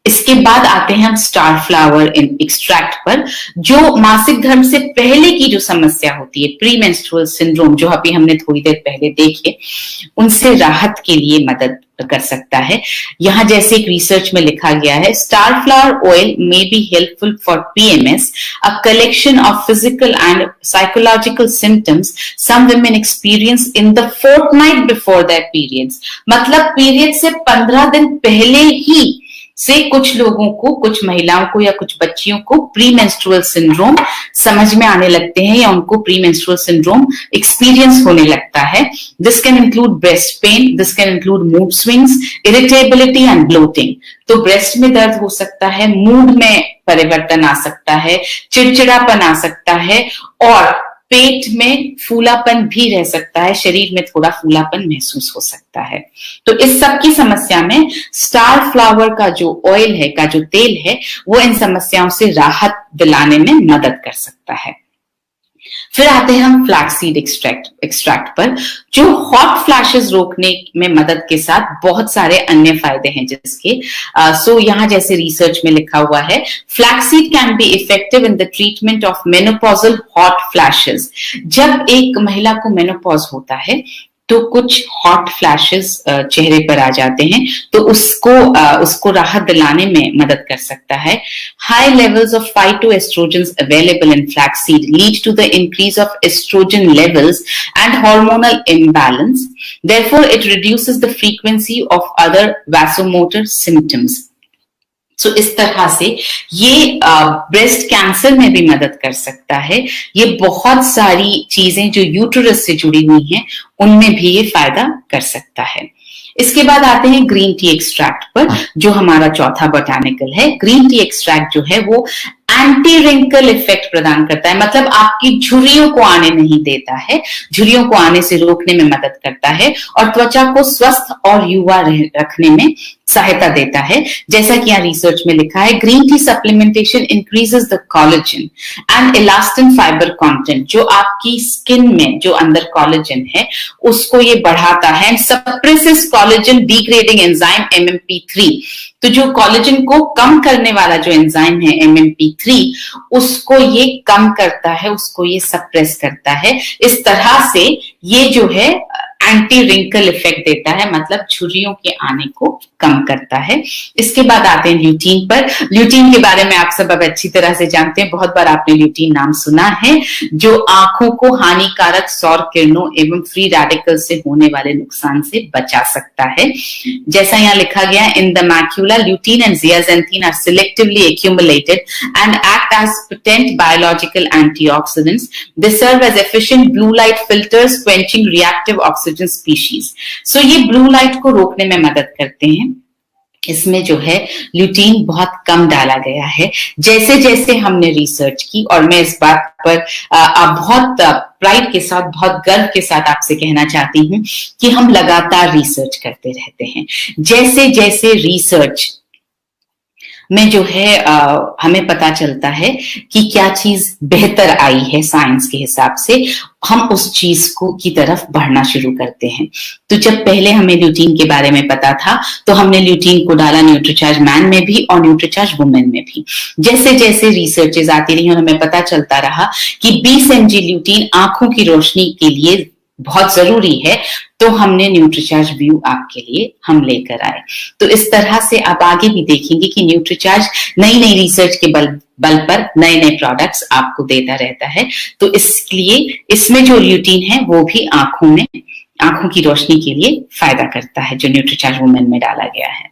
इसके बाद आते हैं हम स्टार फ्लावर एक्सट्रैक्ट पर, जो मासिक धर्म से पहले की जो समस्या होती है, प्री मेंस्ट्रुअल सिंड्रोम, जो अभी हमने थोड़ी देर पहले देखे, उनसे राहत के लिए मदद कर सकता है। यहाँ जैसे एक रिसर्च में लिखा गया है, star flower oil may be helpful for PMS, a collection of physical and psychological symptoms some women experience in the fortnight before their periods. मतलब पीरियड से 15 दिन पहले ही से कुछ लोगों को, कुछ महिलाओं को या कुछ बच्चियों को प्री मेंस्ट्रुअल सिंड्रोम समझ में आने लगते हैं या उनको प्री मेंस्ट्रुअल सिंड्रोम एक्सपीरियंस होने लगता है। This can include breast pain, this can include mood swings, irritability and bloating. तो ब्रेस्ट में दर्द हो सकता है, मूड में परिवर्तन आ सकता है, चिड़चिड़ापन आ सकता है, और पेट में फूलापन भी रह सकता है, शरीर में थोड़ा फूलापन महसूस हो सकता है। तो इस सब की समस्या में स्टार फ्लावर का जो ऑयल है, का जो तेल है, वो इन समस्याओं से राहत दिलाने में मदद कर सकता है। फिर आते हैं हम फ्लैक्सीड एक्सट्रैक्ट पर, जो हॉट फ्लैशेस रोकने में मदद के साथ बहुत सारे अन्य फायदे हैं जिसके सो यहाँ जैसे रिसर्च में लिखा हुआ है, flaxseed can be effective in the treatment of menopausal hot flashes. जब एक महिला को मेनोपॉज होता है तो कुछ हॉट फ्लैशेस चेहरे पर आ जाते हैं, तो उसको राहत दिलाने में मदद कर सकता है। High levels of phytoestrogens available in flaxseed lead to the increase of estrogen levels and hormonal imbalance, therefore it reduces the frequency of other vasomotor symptoms. So इस तरह से ये ब्रेस्ट कैंसर में भी मदद कर सकता है। ये बहुत सारी चीजें जो यूटेरस से जुड़ी हुई हैं उनमें भी ये फायदा कर सकता है। इसके बाद आते हैं ग्रीन टी एक्सट्रैक्ट पर, जो हमारा चौथा बोटानिकल है। ग्रीन टी एक्सट्रैक्ट जो है वो एंटी रिंकल इफेक्ट प्रदान करता है, मतलब आपकी झुर्रियों को आने नहीं देता है, झुर्रियों को आने से रोकने में मदद करता है और त्वचा को स्वस्थ और युवा रखने में सहायता देता है। जैसा कि यहाँ रिसर्च में लिखा है, green T supplementation increases the collagen and elastin fibre content, जो आपकी स्किन में जो अंदर कोलेजन है उसको ये बढ़ाता है, suppresses collagen degrading enzyme MMP3। तो जो कोलेजन को कम करने वाला जो एंजाइम है MMP3, उसको ये कम करता है, उसको ये सप्रेस करता है। इस तरह से ये जो है एंटी रिंकल इफेक्ट देता है, मतलब झुर्रियों के आने को कम करता है। इसके बाद आते हैं ल्यूटीन पर। ल्यूटीन के बारे में आप सब अब अच्छी तरह से जानते हैं, बहुत बार आपने ल्यूटीन नाम सुना है, जो आंखों को हानिकारक सौर किरणों एवं फ्री रेडिकल से होने वाले नुकसान से बचा सकता है। जैसा यहाँ लिखा गया है, in the macula lutein and zeaxanthin are selectively accumulated and act as potent biological antioxidants. They serve as efficient blue light filters quenching reactive oxygen species. So ये ब्लू लाइट को रोकने में मदद करते हैं। इसमें जो है ल्यूटीन बहुत कम डाला गया है। जैसे जैसे हमने रिसर्च की, और मैं इस बात पर बहुत प्राइड के साथ, बहुत गर्व के साथ आपसे कहना चाहती हूं कि हम लगातार रिसर्च करते रहते हैं। जैसे जैसे रिसर्च में जो है हमें पता चलता है कि क्या चीज बेहतर आई है साइंस के हिसाब से, हम उस चीज को की तरफ बढ़ना शुरू करते हैं। तो जब पहले हमें ल्यूटीन के बारे में पता था तो हमने ल्यूटीन को डाला न्यूट्रीचार्ज मैन में भी और न्यूट्रीचार्ज वुमेन में भी। जैसे जैसे रिसर्चेज आती रही और हमें पता चलता रहा कि 20 mg ल्यूटीन आंखों की रोशनी के लिए बहुत जरूरी है, तो हमने न्यूट्रीचार्ज व्यू आपके लिए हम लेकर आए। तो इस तरह से आप आगे भी देखेंगे कि न्यूट्रीचार्ज नई नई रिसर्च के बल पर नए नए प्रोडक्ट्स आपको देता रहता है। तो इसलिए इसमें जो ल्यूटीन है वो भी आंखों की रोशनी के लिए फायदा करता है, जो न्यूट्रीचार्ज वुमेन में डाला गया है।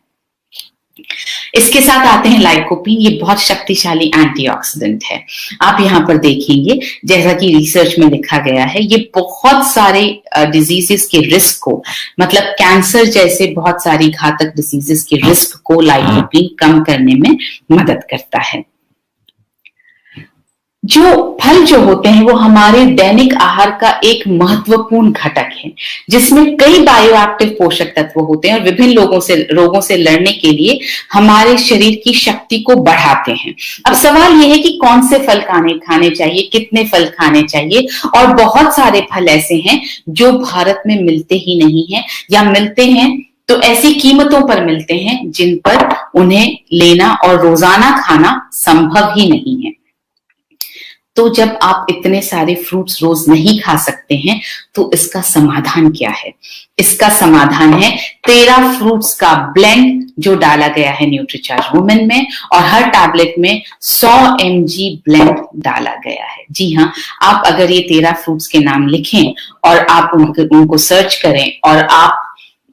इसके साथ आते हैं लाइकोपीन। ये बहुत शक्तिशाली एंटीऑक्सीडेंट है। आप यहाँ पर देखेंगे, जैसा कि रिसर्च में लिखा गया है, ये बहुत सारे डिजीजेस के रिस्क को, मतलब कैंसर जैसे बहुत सारी घातक डिजीजेस के रिस्क को लाइकोपीन कम करने में मदद करता है। जो फल जो होते हैं वो हमारे दैनिक आहार का एक महत्वपूर्ण घटक है, जिसमें कई बायोएक्टिव पोषक तत्व होते हैं और विभिन्न रोगों से लड़ने के लिए हमारे शरीर की शक्ति को बढ़ाते हैं। अब सवाल ये है कि कौन से फल खाने चाहिए, कितने फल खाने चाहिए, और बहुत सारे फल ऐसे हैं जो भारत में मिलते ही नहीं है, या मिलते हैं तो ऐसी कीमतों पर मिलते हैं जिन पर उन्हें लेना और रोजाना खाना संभव ही नहीं है। तो जब आप इतने सारे फ्रूट्स रोज नहीं खा सकते हैं, तो इसका समाधान क्या है? इसका समाधान है 13 फ्रूट्स का ब्लेंड जो डाला गया है न्यूट्रीचार्ज वुमेन में, और हर टैबलेट में 100 mg ब्लेंड डाला गया है। जी हाँ, आप अगर ये 13 फ्रूट्स के नाम लिखें और आप उनको सर्च करें और आप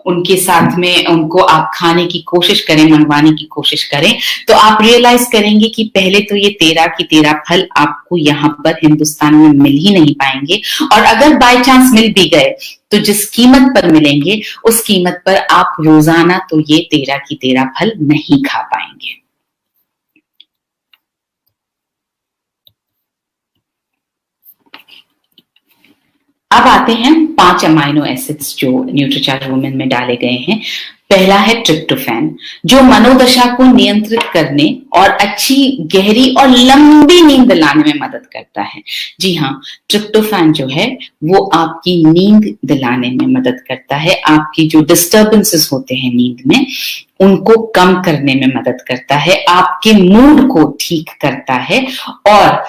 उनके साथ में उनको आप खाने की कोशिश करें, मंगवाने की कोशिश करें, तो आप रियलाइज करेंगे कि पहले तो ये 13 की 13 फल आपको यहाँ पर हिंदुस्तान में मिल ही नहीं पाएंगे, और अगर बाय चांस मिल भी गए तो जिस कीमत पर मिलेंगे उस कीमत पर आप रोजाना तो ये 13 की 13 फल नहीं खा पाएंगे। अब आते हैं 5 अमाइनो एसिड्स जो न्यूट्रीचार्ज वुमेन में डाले गए हैं। पहला है ट्रिप्टोफैन, जो मनोदशा को नियंत्रित करने और अच्छी गहरी और लंबी नींद दिलाने में मदद करता है। जी हाँ, ट्रिप्टोफैन जो है वो आपकी नींद दिलाने में मदद करता है। आपकी जो डिस्टर्बेंसेस होते हैं नींद में, उनको कम करने में मदद करता है, आपके मूड को ठीक करता है, और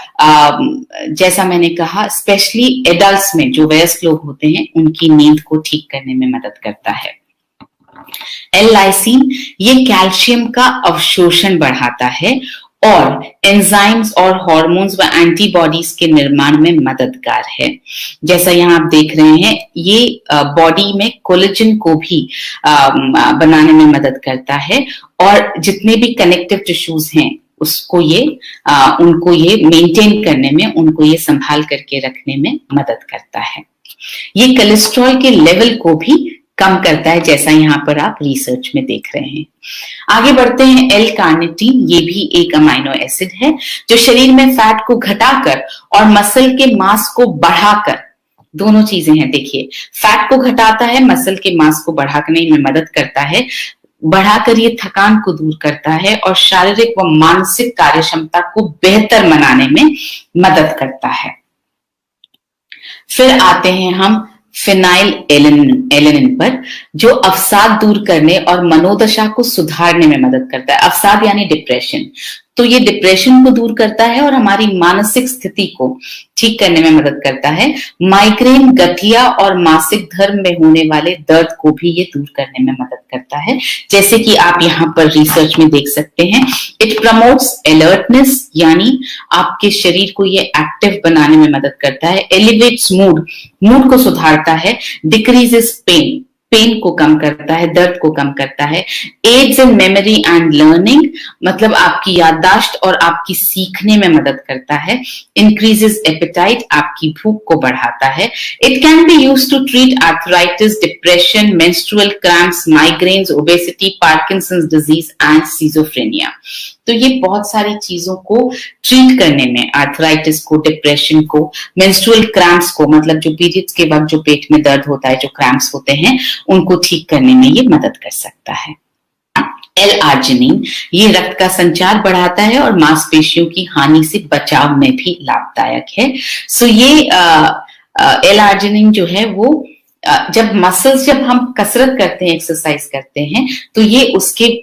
जैसा मैंने कहा, स्पेशली एडल्ट्स में जो वयस्क लोग होते हैं उनकी नींद को ठीक करने में मदद करता है। L-लाइसिन ये कैल्शियम का अवशोषण बढ़ाता है और एंजाइम्स और हार्मोन्स व एंटीबॉडीज के निर्माण में मददगार है। जैसा यहाँ आप देख रहे हैं, ये बॉडी में कोलेजन को भी बनाने में मदद करता है, और जितने भी कनेक्टिव टिश्यूज हैं उसको उनको ये मेंटेन करने में, उनको ये संभाल करके रखने में मदद करता है। ये कोलेस्ट्रॉल के लेवल को भी कम करता है, जैसा यहाँ पर आप रिसर्च में देख रहे हैं। आगे बढ़ते हैं, एल कार्निटीन, ये भी एक अमाइनो एसिड है जो शरीर में फैट को घटाकर और मसल के मास को बढ़ाकर, दोनों चीजें हैं देखिए, फैट को घटाता है, मसल के मास को बढ़ाने में मदद करता है, बढ़ाकर ये थकान को दूर करता है और शारीरिक व मानसिक कार्य क्षमता को बेहतर बनाने में मदद करता है। फिर आते हैं हम फिनाइल एलेनिन पर, जो अवसाद दूर करने और मनोदशा को सुधारने में मदद करता है। अवसाद यानी डिप्रेशन, तो ये डिप्रेशन को दूर करता है और हमारी मानसिक स्थिति को ठीक करने में मदद करता है। माइग्रेन, गठिया और मासिक धर्म में होने वाले दर्द को भी ये दूर करने में मदद करता है, जैसे कि आप यहाँ पर रिसर्च में देख सकते हैं। इट प्रमोट्स अलर्टनेस, यानी आपके शरीर को ये एक्टिव बनाने में मदद करता है। एलिवेट्स मूड को सुधारता है। डिक्रीजेस पेन को कम करता है, दर्द को कम करता है। Aids in memory and learning, मतलब आपकी याददाश्त और आपकी सीखने में मदद करता है। इंक्रीजेस एपेटाइट, आपकी भूख को बढ़ाता है। It can be used to treat arthritis, depression, menstrual cramps, migraines, obesity, Parkinson's disease and schizophrenia. तो ये बहुत सारी चीजों को ट्रीट करने में, आर्थराइटिस को, डिप्रेशन को, मेंस्ट्रुअल क्रैम्प्स को, मतलब जो पीरियड्स के वक्त जो पेट में दर्द होता है, जो क्रैम्प्स होते हैं, उनको ठीक करने में ये मदद कर सकता है। एल-आर्जिनिन, ये रक्त का संचार बढ़ाता है और मांसपेशियों की हानि से बचाव में भी लाभदायक है। सो ये एल-आर्जिनिन जो है वो जब हम कसरत करते हैं, एक्सरसाइज करते हैं, तो ये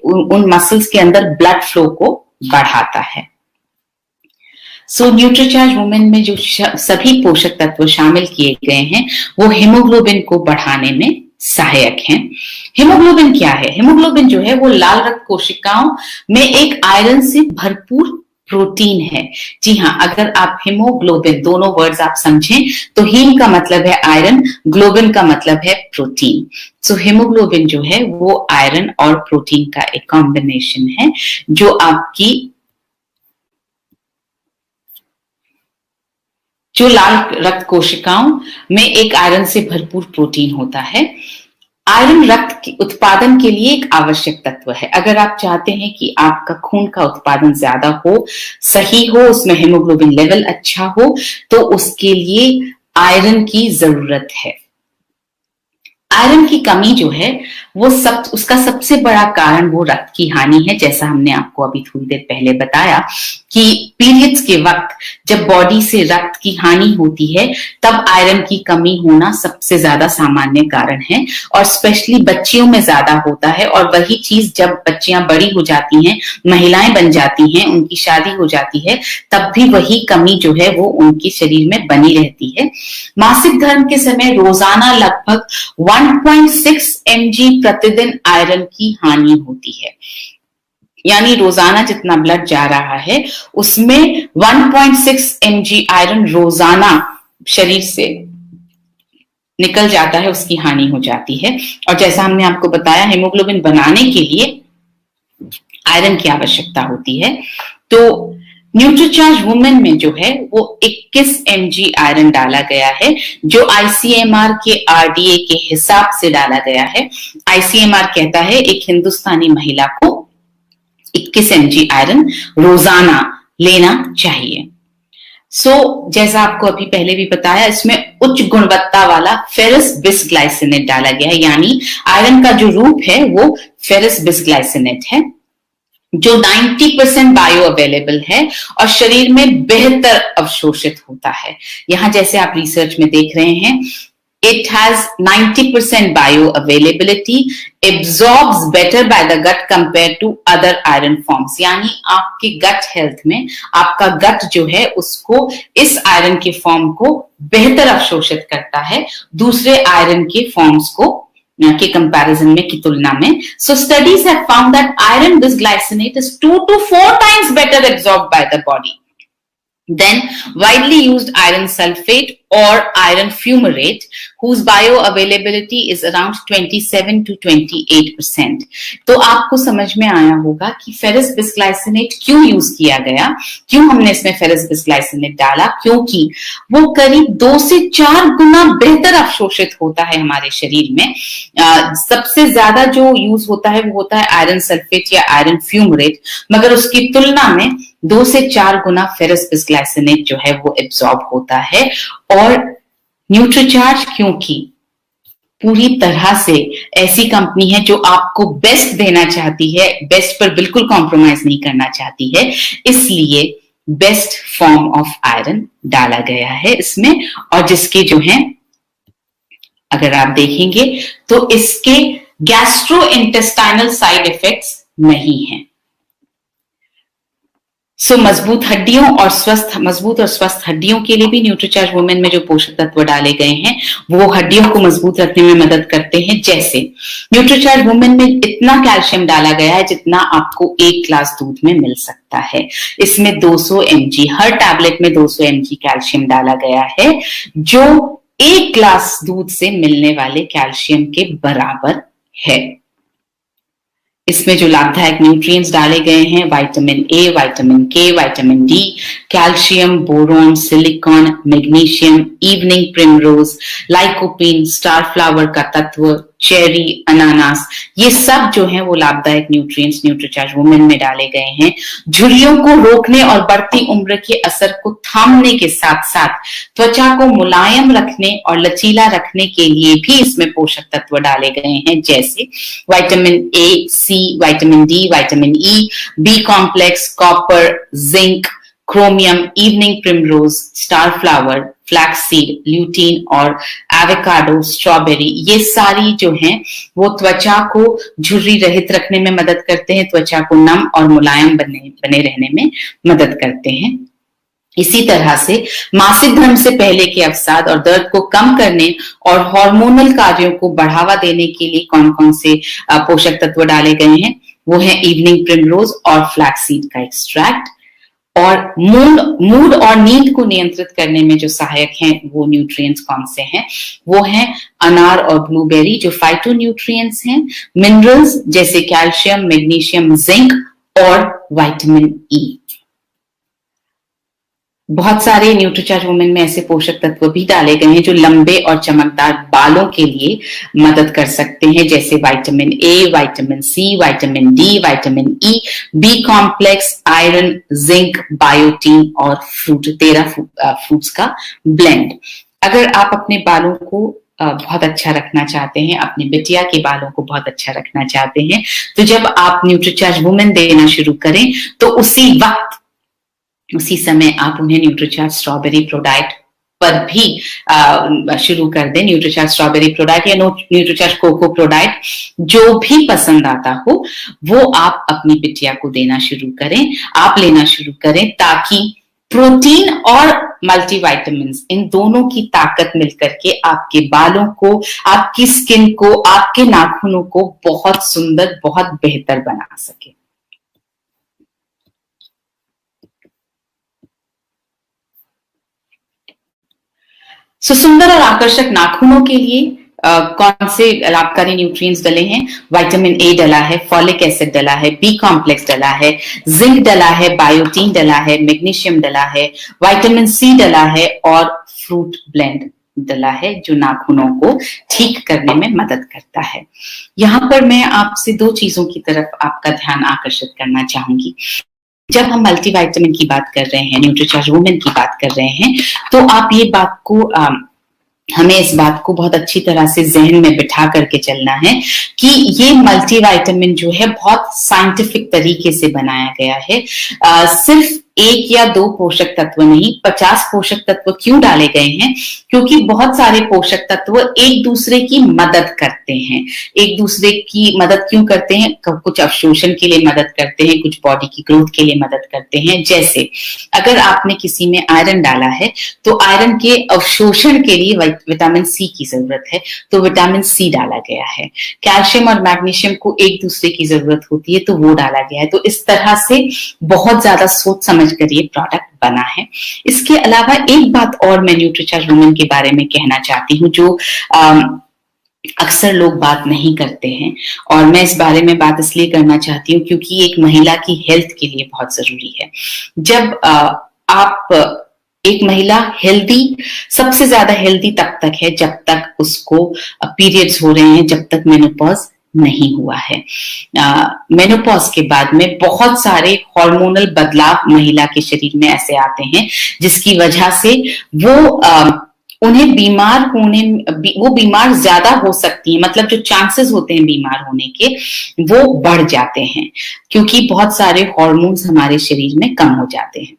उन मसल्स के अंदर ब्लड फ्लो को बढ़ाता है। सो न्यूट्रीचार्ज वुमेन में जो सभी पोषक तत्व शामिल किए गए हैं वो हीमोग्लोबिन को बढ़ाने में सहायक हैं। हीमोग्लोबिन क्या है? हीमोग्लोबिन जो है वो लाल रक्त कोशिकाओं में एक आयरन से भरपूर प्रोटीन है। जी हाँ, अगर आप हीमोग्लोबिन, दोनों वर्ड्स आप समझें तो हीम का मतलब है आयरन, ग्लोबिन का मतलब है प्रोटीन। सो हीमोग्लोबिन जो है वो आयरन और प्रोटीन का एक कॉम्बिनेशन है जो आपकी जो लाल रक्त कोशिकाओं में एक आयरन से भरपूर प्रोटीन होता है। आयरन रक्त के उत्पादन के लिए एक आवश्यक तत्व है। अगर आप चाहते हैं कि आपका खून का उत्पादन ज्यादा हो, सही हो, उसमें हीमोग्लोबिन लेवल अच्छा हो, तो उसके लिए आयरन की जरूरत है। आयरन की कमी जो है वो उसका सबसे बड़ा कारण वो रक्त की हानि है। जैसा हमने आपको अभी थोड़ी देर पहले बताया कि पीरियड्स के वक्त जब बॉडी से रक्त की हानि होती है तब आयरन की कमी होना सबसे ज्यादा सामान्य कारण है, और स्पेशली बच्चियों में ज्यादा होता है। और वही चीज जब बच्चियां बड़ी हो जाती हैं, महिलाएं बन जाती हैं, उनकी शादी हो जाती है, तब भी वही कमी जो है वो उनके शरीर में बनी रहती है। मासिक धर्म के समय रोजाना लगभग 1.6 mg प्रतिदिन आयरन की हानि होती है। यानी रोजाना जितना ब्लड जा रहा है उसमें 1.6 mg आयरन रोजाना शरीर से निकल जाता है, उसकी हानि हो जाती है। और जैसा हमने आपको बताया, हीमोग्लोबिन बनाने के लिए आयरन की आवश्यकता होती है। तो न्यूट्रीचार्ज वुमेन में जो है वो 21 mg आयरन डाला गया है, जो ICMR के RDA के हिसाब से डाला गया है। ICMR कहता है एक हिंदुस्तानी महिला को 21 mg आयरन रोजाना लेना चाहिए। जैसा आपको अभी पहले भी बताया, इसमें उच्च गुणवत्ता वाला फेरस बिसग्लाइसिनेट डाला गया है। यानी आयरन का जो रूप है वो फेरस बिसग्लाइसिनेट है, जो 90% बायो अवेलेबल है और शरीर में बेहतर अवशोषित होता है। यहां जैसे आप रिसर्च में देख रहे हैं, it has 90% bioavailability, absorbs better by the gut compared to other iron forms। यानी आपके गट हेल्थ में आपका गट जो है उसको इस आयरन के फॉर्म को बेहतर अवशोषित करता है दूसरे आयरन के फॉर्म्स को के कंपैरिजन में की तुलना में। So studies have found that iron bisglycinate is 2 to 4 times better absorbed by the body। Then widely used iron sulfate or iron fumarate, whose bioavailability is around 27 to 28%. तो आपको समझ में आया होगा कि फेरस बिस्ग्लाइसिनेट क्यों यूज किया गया, क्यों हमने इसमें फेरस बिस्ग्लाइसिनेट डाला, क्योंकि वो करीब 2 से 4 गुना बेहतर अवशोषित होता है हमारे शरीर में। सबसे ज्यादा जो यूज होता है वो होता है आयरन सल्फेट या आयरन फ्यूमरेट, मगर उसकी तुलना में 2 से 4 गुना फेरस बिस्ग्लाइसिनेट जो है वो एब्सॉर्ब होता है। और न्यूट्रीचार्ज क्योंकि पूरी तरह से ऐसी कंपनी है जो आपको बेस्ट देना चाहती है, बेस्ट पर बिल्कुल कॉम्प्रोमाइज नहीं करना चाहती है, इसलिए बेस्ट फॉर्म ऑफ आयरन डाला गया है इसमें। और जिसके जो है अगर आप देखेंगे तो इसके गैस्ट्रोइंटेस्टाइनल साइड इफेक्ट्स नहीं है। सो मजबूत और स्वस्थ हड्डियों के लिए भी न्यूट्रीचार्ज वुमेन में जो पोषक तत्व डाले गए हैं वो हड्डियों को मजबूत रखने में मदद करते हैं। जैसे न्यूट्रीचार्ज वुमेन में इतना कैल्शियम डाला गया है जितना आपको 1 ग्लास दूध में मिल सकता है। इसमें 200 mg, हर टैबलेट में 200 mg कैल्शियम डाला गया है, जो 1 ग्लास दूध से मिलने वाले कैल्शियम के बराबर है। इसमें जो लाभदायक न्यूट्रिएंट्स डाले गए हैं, विटामिन ए, विटामिन के, vitamin D, calcium, boron, silicon, magnesium, evening primrose, lycopene, star flower का तत्व, चेरी, अनानास, ये सब जो है वो लाभदायक न्यूट्रिएंट्स न्यूट्रीचार्ज वुमेन में डाले गए हैं। झुर्रियों को रोकने और बढ़ती उम्र के असर को थामने के साथ साथ त्वचा को मुलायम रखने और लचीला रखने के लिए भी इसमें पोषक तत्व डाले गए हैं, जैसे vitamin A, C, vitamin D, vitamin E, B complex, copper, zinc, chromium, evening primrose, star flower, flax seed, lutein और एवोकाडो, स्ट्रॉबेरी, ये सारी जो हैं वो त्वचा को झुर्री रहित रखने में मदद करते हैं, त्वचा को नम और मुलायम बने रहने में मदद करते हैं। इसी तरह से मासिक धर्म से पहले के अवसाद और दर्द को कम करने और हार्मोनल कार्यों को बढ़ावा देने के लिए कौन कौन से पोषक तत्व डाले गए हैं, वो है इवनिंग प्रिमरोज और फ्लैक्स सीड का एक्सट्रैक्ट। और मूड और नींद को नियंत्रित करने में जो सहायक हैं वो न्यूट्रिएंट्स कौन से हैं, वो हैं अनार और ब्लूबेरी जो फाइटो न्यूट्रिएंट्स हैं, मिनरल्स जैसे कैल्शियम, मैग्नीशियम, जिंक और विटामिन ई। बहुत सारे न्यूट्रीचार्ज वुमेन में ऐसे पोषक तत्व भी डाले गए हैं जो लंबे और चमकदार बालों के लिए मदद कर सकते हैं, जैसे vitamin A, vitamin C, vitamin D, vitamin E, B complex, iron, zinc, biotin और 13 फ्रूट्स का ब्लेंड। अगर आप अपने बालों को बहुत अच्छा रखना चाहते हैं, अपनी बिटिया के बालों को बहुत अच्छा रखना चाहते हैं, तो जब आप न्यूट्रीचार्ज वुमेन देना शुरू करें तो उसी समय आप उन्हें न्यूट्रीचार्ज स्ट्रॉबेरी प्रोडाइट पर भी शुरू कर दें। न्यूट्रीचार्ज स्ट्रॉबेरी प्रोडाइट या न्यूट्रीचार्ज कोको प्रोडाइट, जो भी पसंद आता हो वो आप अपनी बिटिया को देना शुरू करें, आप लेना शुरू करें, ताकि प्रोटीन और मल्टीविटामिन्स इन दोनों की ताकत मिलकर के आपके बालों को, आपकी स्किन को, आपके नाखूनों को बहुत सुंदर, बहुत बेहतर बना सके। सुंदर और आकर्षक नाखूनों के लिए कौन से लाभकारी न्यूट्रिएंट्स डले हैं? विटामिन ए डला है, फॉलिक एसिड डला है, बी कॉम्प्लेक्स डला है, जिंक डला है, बायोटीन डला है, मैग्नीशियम डला है, विटामिन सी डला है और फ्रूट ब्लेंड डला है जो नाखूनों को ठीक करने में मदद करता है। यहाँ पर मैं आपसे 2 चीजों की तरफ आपका ध्यान आकर्षित करना चाहूंगी। जब हम मल्टीविटामिन की बात कर रहे हैं, न्यूट्रीचार्ज वुमेन की बात कर रहे हैं, तो आप ये बात को हमें इस बात को बहुत अच्छी तरह से जहन में बिठा करके चलना है कि ये मल्टीविटामिन जो है बहुत साइंटिफिक तरीके से बनाया गया है। सिर्फ 1 या 2 पोषक तत्व नहीं, 50 पोषक तत्व क्यों डाले गए हैं? क्योंकि बहुत सारे पोषक तत्व एक दूसरे की मदद करते हैं। एक दूसरे की मदद क्यों करते हैं? कुछ अवशोषण के लिए मदद करते हैं, कुछ बॉडी की ग्रोथ के लिए मदद करते हैं। जैसे अगर आपने किसी में आयरन डाला है तो आयरन के अवशोषण के लिए विटामिन सी की जरूरत है, तो विटामिन सी डाला गया है। कैल्शियम और मैग्नीशियम को एक दूसरे की जरूरत होती है, तो वो डाला गया है। तो इस तरह से बहुत ज्यादा सोच समझ कर ये प्रोडक्ट बना है। इसके अलावा एक बात और मैं न्यूट्रीचार्ज वुमेन के बारे में कहना चाहती हूँ, जो अक्सर लोग बात नहीं करते हैं, और मैं इस बारे में बात इसलिए करना चाहती हूँ क्योंकि एक महिला की हेल्थ के लिए बहुत जरूरी है। जब आप एक महिला हेल्दी, सबसे ज्यादा हेल्दी तब तक है जब तक उसको पीरियड्स हो रहे हैं, जब तक मेनोपॉज नहीं हुआ है। मेनोपॉज के बाद में बहुत सारे हार्मोनल बदलाव महिला के शरीर में ऐसे आते हैं जिसकी वजह से उन्हें बीमार होने, वो बीमार ज्यादा हो सकती है, मतलब जो चांसेस होते हैं बीमार होने के वो बढ़ जाते हैं, क्योंकि बहुत सारे हार्मोन्स हमारे शरीर में कम हो जाते हैं।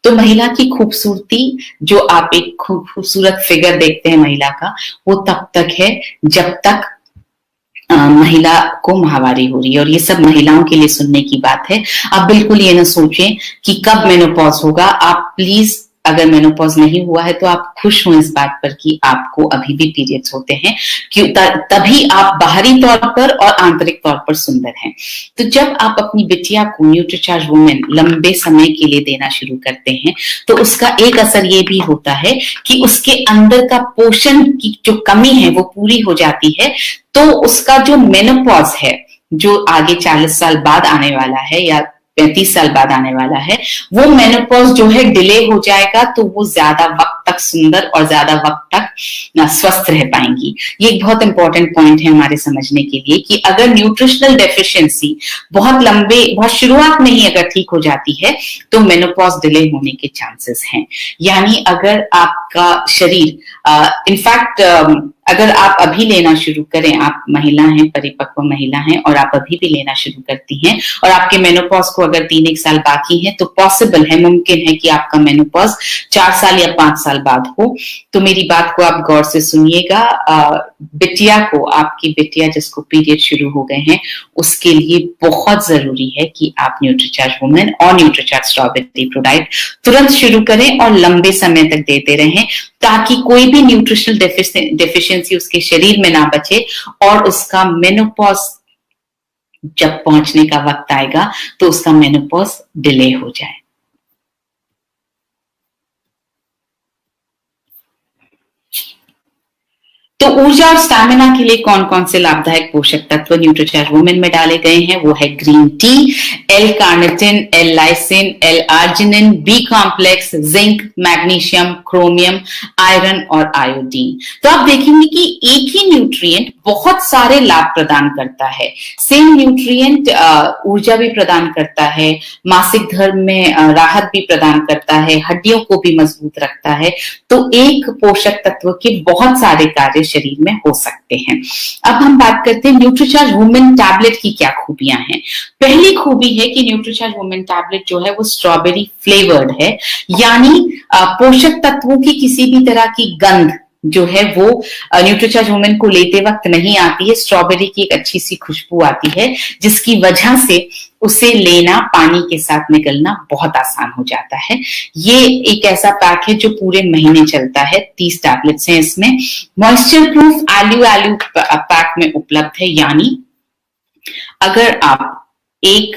तो महिला की खूबसूरती, जो आप एक खूबसूरत फिगर देखते हैं महिला का, वो तब तक है जब तक महिला को माहवारी हो रही है। और ये सब महिलाओं के लिए सुनने की बात है। आप बिल्कुल ये ना सोचें कि कब मेनोपॉज होगा। आप प्लीज, अगर मेनोपॉज नहीं हुआ है तो आप खुश हो इस बात पर कि आपको अभी भी पीरियड्स होते हैं, क्यों तभी आप बाहरी तौर पर और आंतरिक तौर पर सुंदर हैं। तो जब आप अपनी बिटिया को न्यूट्रीचार्ज वुमेन लंबे समय के लिए देना शुरू करते हैं तो उसका एक असर ये भी होता है कि उसके अंदर का पोषण की जो कमी है वो पूरी हो जाती है। तो उसका जो मेनोपॉज है, जो आगे 40 साल बाद आने वाला है या 35 साल बाद आने वाला है, वो मेनोपॉज जो है डिले हो जाएगा, तो वो ज्यादा वक्त तक सुंदर और ज्यादा वक्त तक स्वस्थ रह पाएंगी। ये एक बहुत इंपॉर्टेंट पॉइंट है हमारे समझने के लिए कि अगर न्यूट्रिशनल डेफिशिएंसी बहुत शुरुआत में ही अगर ठीक हो जाती है तो मेनोपॉज डिले होने के चांसेस हैं। यानी अगर आपका शरीर इनफैक्ट अगर आप अभी लेना शुरू करें, आप महिला हैं, परिपक्व महिला हैं और आप अभी भी लेना शुरू करती हैं और आपके मेनोपॉज को अगर 3-1 साल बाकी है, तो पॉसिबल है, मुमकिन है कि आपका मेनोपॉज 4 साल या 5 साल बाद हो। तो मेरी बात को आप गौर से सुनिएगा। बिटिया को, आपकी बिटिया जिसको पीरियड शुरू हो गए हैं, उसके लिए बहुत जरूरी है कि आप न्यूट्रीचार्ज वुमेन और न्यूट्रीचार्ज स्ट्रॉबेरी प्रोडक्ट तुरंत शुरू करें और लंबे समय तक देते रहें, ताकि कोई भी न्यूट्रिशनल डेफिशिएंसी उसके शरीर में ना बचे और उसका मेनोपॉज जब पहुंचने का वक्त आएगा तो उसका मेनोपॉज डिले हो जाए। तो ऊर्जा और स्टैमिना के लिए कौन कौन से लाभदायक पोषक तत्व न्यूट्रीचार्ज वुमेन में डाले गए हैं? वो है green tea, L carnitine, L lysine, L arginine, B complex, zinc, magnesium, chromium, iron और आयोडीन। तो आप देखेंगे कि एक ही न्यूट्रिएंट बहुत सारे लाभ प्रदान करता है। सेम न्यूट्रिएंट ऊर्जा भी प्रदान करता है, मासिक धर्म में राहत भी प्रदान करता है, हड्डियों को भी मजबूत रखता है। तो एक पोषक तत्व के बहुत सारे कार्य शरीर में हो सकते हैं। अब हम बात करते हैं न्यूट्रीचार्ज वुमेन टैबलेट की क्या खूबियां हैं। पहली खूबी है कि न्यूट्रीचार्ज वुमेन टैबलेट जो है वो स्ट्रॉबेरी फ्लेवर्ड है, यानी पोषक तत्वों की किसी भी तरह की गंध जो है वो न्यूट्रीचार्ज वुमेन को लेते वक्त नहीं आती है। स्ट्रॉबेरी की एक अच्छी सी खुशबू आती है, जिसकी वजह से उसे लेना, पानी के साथ निकलना बहुत आसान हो जाता है। ये एक ऐसा पैक है जो पूरे महीने चलता है। 30 टैबलेट्स हैं इसमें। मॉइस्चर प्रूफ एल्यू पैक में उपलब्ध है, यानी अगर आप एक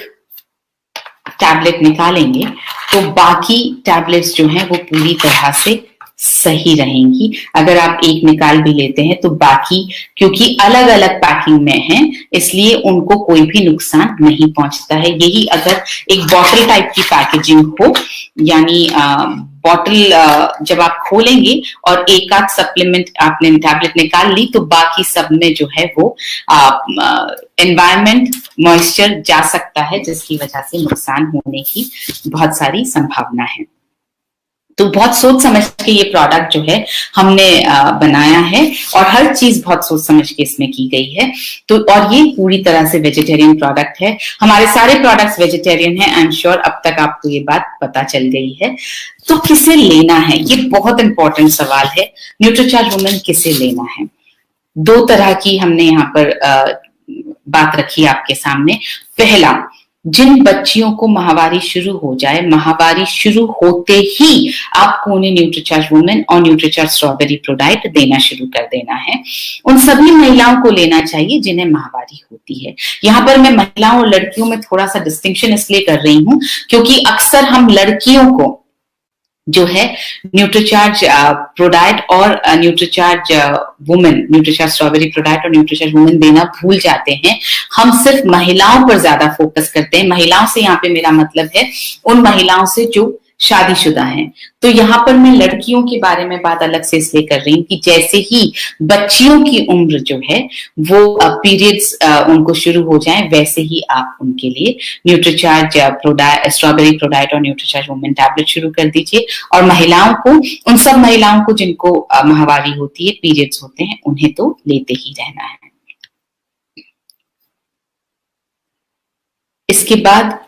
टैबलेट निकालेंगे तो बाकी टैबलेट्स जो हैं वो पूरी तरह से सही रहेंगी। अगर आप एक निकाल भी लेते हैं तो बाकी, क्योंकि अलग अलग पैकिंग में हैं, इसलिए उनको कोई भी नुकसान नहीं पहुंचता है। यही अगर एक बॉटल टाइप की पैकेजिंग हो, यानी बॉटल जब आप खोलेंगे और एक आध सप्लीमेंट आपने टैबलेट निकाल ली तो बाकी सब में जो है वो एनवायरमेंट, मॉइस्चर जा सकता है, जिसकी वजह से नुकसान होने की बहुत सारी संभावना है। तो बहुत सोच समझ के ये प्रोडक्ट जो है हमने बनाया है और हर चीज बहुत सोच समझ के इसमें की गई है। तो और ये पूरी तरह से वेजिटेरियन प्रोडक्ट है। हमारे सारे प्रोडक्ट्स वेजिटेरियन हैं। आई एम श्योर अब तक आपको ये बात पता चल गई है। तो किसे लेना है, ये बहुत इंपॉर्टेंट सवाल है। न्यूट्रीचार्ज वुमेन किसे लेना है? 2 तरह की हमने यहाँ पर बात रखी आपके सामने। पहला, जिन बच्चियों को माहवारी शुरू हो जाए, माहवारी शुरू होते ही आपको उन्हें न्यूट्रीचार्ज वुमेन और न्यूट्रीचार्ज स्ट्रॉबेरी प्रोडाइट देना शुरू कर देना है। उन सभी महिलाओं को लेना चाहिए जिन्हें माहवारी होती है। यहाँ पर मैं महिलाओं और लड़कियों में थोड़ा सा डिस्टिंक्शन इसलिए कर रही हूँ क्योंकि अक्सर हम लड़कियों को जो है न्यूट्रीचार्ज प्रोडाइट और Nutricharge women, Nutricharge strawberry ProDiet और न्यूट्रीचार्ज वुमेन देना भूल जाते हैं। हम सिर्फ महिलाओं पर ज्यादा फोकस करते हैं। महिलाओं से यहाँ पे मेरा मतलब है उन महिलाओं से जो शादीशुदा हैं। तो यहाँ पर मैं लड़कियों के बारे में बात अलग से इसलिए कर रही हूँ कि जैसे ही बच्चियों की उम्र जो है वो पीरियड्स उनको शुरू हो जाए, वैसे ही आप उनके लिए न्यूट्रीचार्ज स्ट्रॉबेरी प्रोडाइट और न्यूट्रीचार्ज वुमेन टैबलेट शुरू कर दीजिए। और महिलाओं को, उन सब महिलाओं को जिनको माहवारी होती है, पीरियड्स होते हैं, उन्हें तो लेते ही रहना है। इसके बाद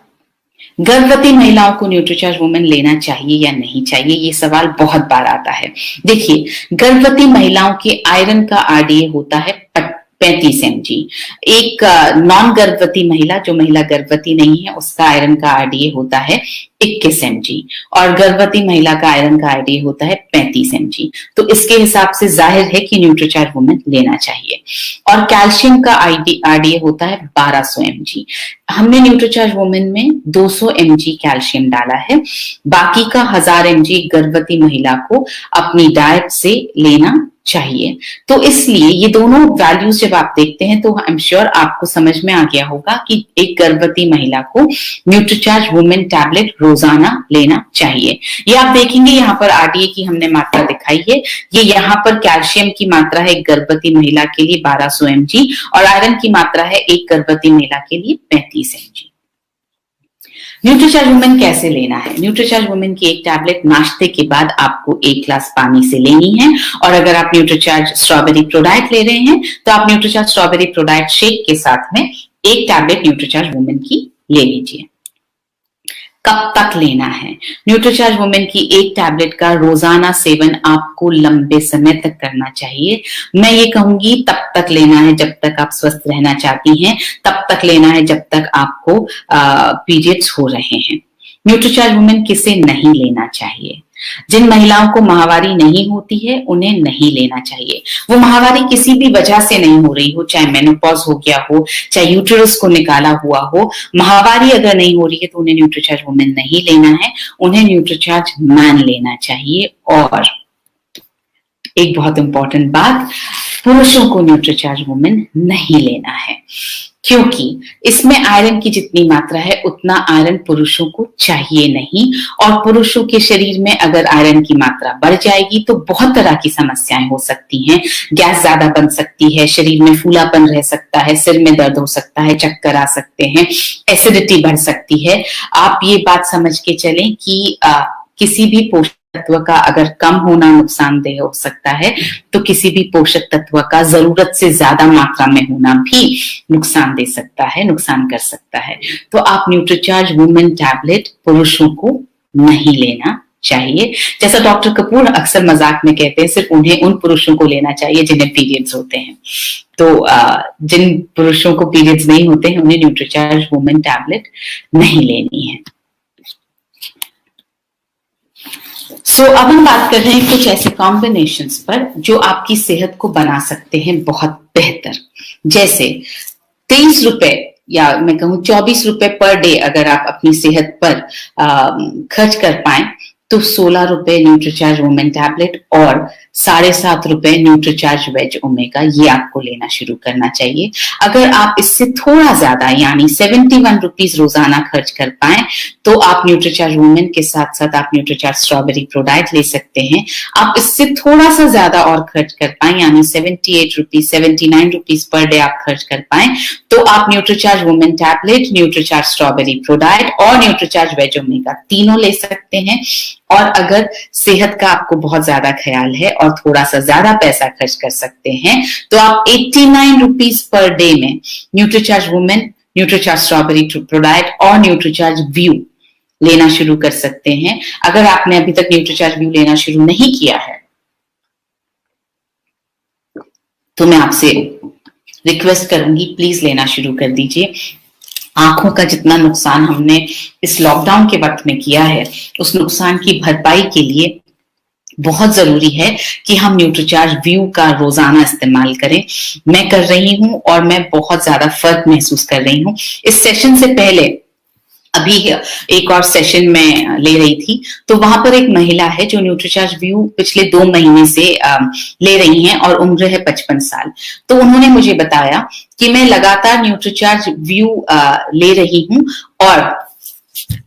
गर्भवती महिलाओं को न्यूट्रीचार्ज वुमेन लेना चाहिए या नहीं चाहिए, ये सवाल बहुत बार आता है। देखिए, गर्भवती महिलाओं के आयरन का आरडीए होता है 35 mg। एक नॉन गर्भवती महिला, जो महिला गर्भवती नहीं है, उसका आयरन का आरडीए होता है 21 mg और गर्भवती महिला का आयरन का आरडीए होता है 35 mg। तो इसके हिसाब से जाहिर है कि न्यूट्रीचार्ज वुमेन लेना चाहिए। और कैल्शियम का आरडीए होता है 1200 mg। हमने न्यूट्रीचार्ज वुमेन में 200 mg कैल्शियम डाला है, बाकी का 1000 mg गर्भवती महिला को अपनी डाइट से लेना चाहिए। तो इसलिए ये दोनों वैल्यूज जब आप देखते हैं तो आई एम श्योर आपको समझ में आ गया होगा कि एक गर्भवती महिला को न्यूट्रीचार्ज वुमेन टैबलेट रोजाना लेना चाहिए। ये आप देखेंगे यहाँ पर आरडीए की हमने मात्रा दिखाई है। ये यहाँ पर कैल्शियम की मात्रा है एक गर्भवती महिला के लिए 1200 mg और आयरन की मात्रा है एक गर्भवती महिला के लिए 35 mg। न्यूट्रीचार्ज वुमेन कैसे लेना है? न्यूट्रीचार्ज वुमेन की एक टैबलेट नाश्ते के बाद आपको 1 ग्लास पानी से लेनी है। और अगर आप न्यूट्रीचार्ज स्ट्रॉबेरी प्रोडाइट ले रहे हैं तो आप न्यूट्रीचार्ज स्ट्रॉबेरी प्रोडाइट शेक के साथ में एक टैबलेट न्यूट्रीचार्ज वुमेन की ले लीजिए। कब तक लेना है? न्यूट्रीचार्ज वुमेन की एक टैबलेट का रोजाना सेवन आपको लंबे समय तक करना चाहिए। मैं ये कहूंगी तब तक लेना है जब तक आप स्वस्थ रहना चाहती हैं, तब तक लेना है जब तक आपको पीरियड्स हो रहे हैं। न्यूट्रीचार्ज वुमेन किसे नहीं लेना चाहिए? जिन महिलाओं को माहवारी नहीं होती है उन्हें नहीं लेना चाहिए। वो माहवारी किसी भी वजह से नहीं हो रही हो, चाहे मेनोपॉज हो गया हो, चाहे यूटेरस को निकाला हुआ हो, माहवारी अगर नहीं हो रही है तो उन्हें न्यूट्रीचार्ज वुमेन नहीं लेना है, उन्हें न्यूट्रीचार्ज मैन लेना चाहिए। और एक बहुत इंपॉर्टेंट बात, पुरुषों को न्यूट्रीचार्ज वुमेन नहीं लेना है क्योंकि इसमें आयरन की जितनी मात्रा है उतना आयरन पुरुषों को चाहिए नहीं। और पुरुषों के शरीर में अगर आयरन की मात्रा बढ़ जाएगी तो बहुत तरह की समस्याएं हो सकती हैं। गैस ज्यादा बन सकती है, शरीर में फूलापन रह सकता है, सिर में दर्द हो सकता है, चक्कर आ सकते हैं, एसिडिटी बढ़ सकती है। आप ये बात समझ के चलें कि किसी भी पोषक तत्व का अगर कम होना नुकसानदेह हो सकता है तो किसी भी पोषक तत्व का जरूरत से ज्यादा मात्रा में होना भी नुकसान दे सकता है, नुकसान कर सकता है। तो आप न्यूट्रीचार्ज वुमेन टैबलेट पुरुषों को नहीं लेना चाहिए। जैसा डॉक्टर कपूर अक्सर मजाक में कहते हैं, सिर्फ उन्हें उन पुरुषों को लेना चाहिए जिन्हें पीरियड्स होते हैं। तो जिन पुरुषों को पीरियड्स नहीं होते हैं उन्हें न्यूट्रीचार्ज वुमेन टैबलेट नहीं लेनी है। अब हम बात कर रहे हैं कुछ ऐसे कॉम्बिनेशंस पर जो आपकी सेहत को बना सकते हैं बहुत बेहतर। जैसे 23 रुपए या मैं कहूं 24 रुपए पर डे अगर आप अपनी सेहत पर खर्च कर पाए तो 16 रुपए न्यूट्रीचार्ज वुमेन टैबलेट और 7.5 रुपए न्यूट्रीचार्ज वेज ओमेगा, ये आपको लेना शुरू करना चाहिए। अगर आप इससे थोड़ा ज्यादा यानी 71 रुपीज रोजाना खर्च कर पाए तो आप न्यूट्रीचार्ज वुमेन के साथ साथ आप न्यूट्रीचार्ज स्ट्रॉबेरी प्रोडाइट ले सकते हैं। आप इससे थोड़ा सा ज्यादा और खर्च कर पाए यानी 78 रुपीज 79 रुपीज पर डे आप खर्च कर पाए तो आप Nutricharge women tablet, Nutricharge strawberry ProDiet और न्यूट्रीचार्ज वेज ओमेगा तीनों ले सकते हैं। और अगर सेहत का आपको बहुत ज्यादा ख्याल है और थोड़ा सा ज्यादा पैसा खर्च कर सकते हैं तो आप 89 रुपीज पर डे में Nutricharge women, Nutricharge strawberry ProDiet और न्यूट्रीचार्ज व्यू लेना शुरू कर सकते हैं। अगर आपने अभी तक न्यूट्रीचार्ज व्यू लेना शुरू नहीं किया है तो मैं आपसे रिक्वेस्ट करूंगी प्लीज लेना शुरू कर दीजिए। आंखों का जितना नुकसान हमने इस लॉकडाउन के वक्त में किया है, उस नुकसान की भरपाई के लिए बहुत जरूरी है कि हम न्यूट्रीचार्ज व्यू का रोजाना इस्तेमाल करें। मैं कर रही हूं और मैं बहुत ज्यादा फर्क महसूस कर रही हूं। इस सेशन से पहले अभी एक और सेशन में ले रही थी, तो वहां पर एक महिला है जो न्यूट्रीचार्ज व्यू पिछले 2 महीने से ले रही हैं और उम्र है 55 साल। तो उन्होंने मुझे बताया कि मैं लगातार न्यूट्रीचार्ज व्यू ले रही हूं और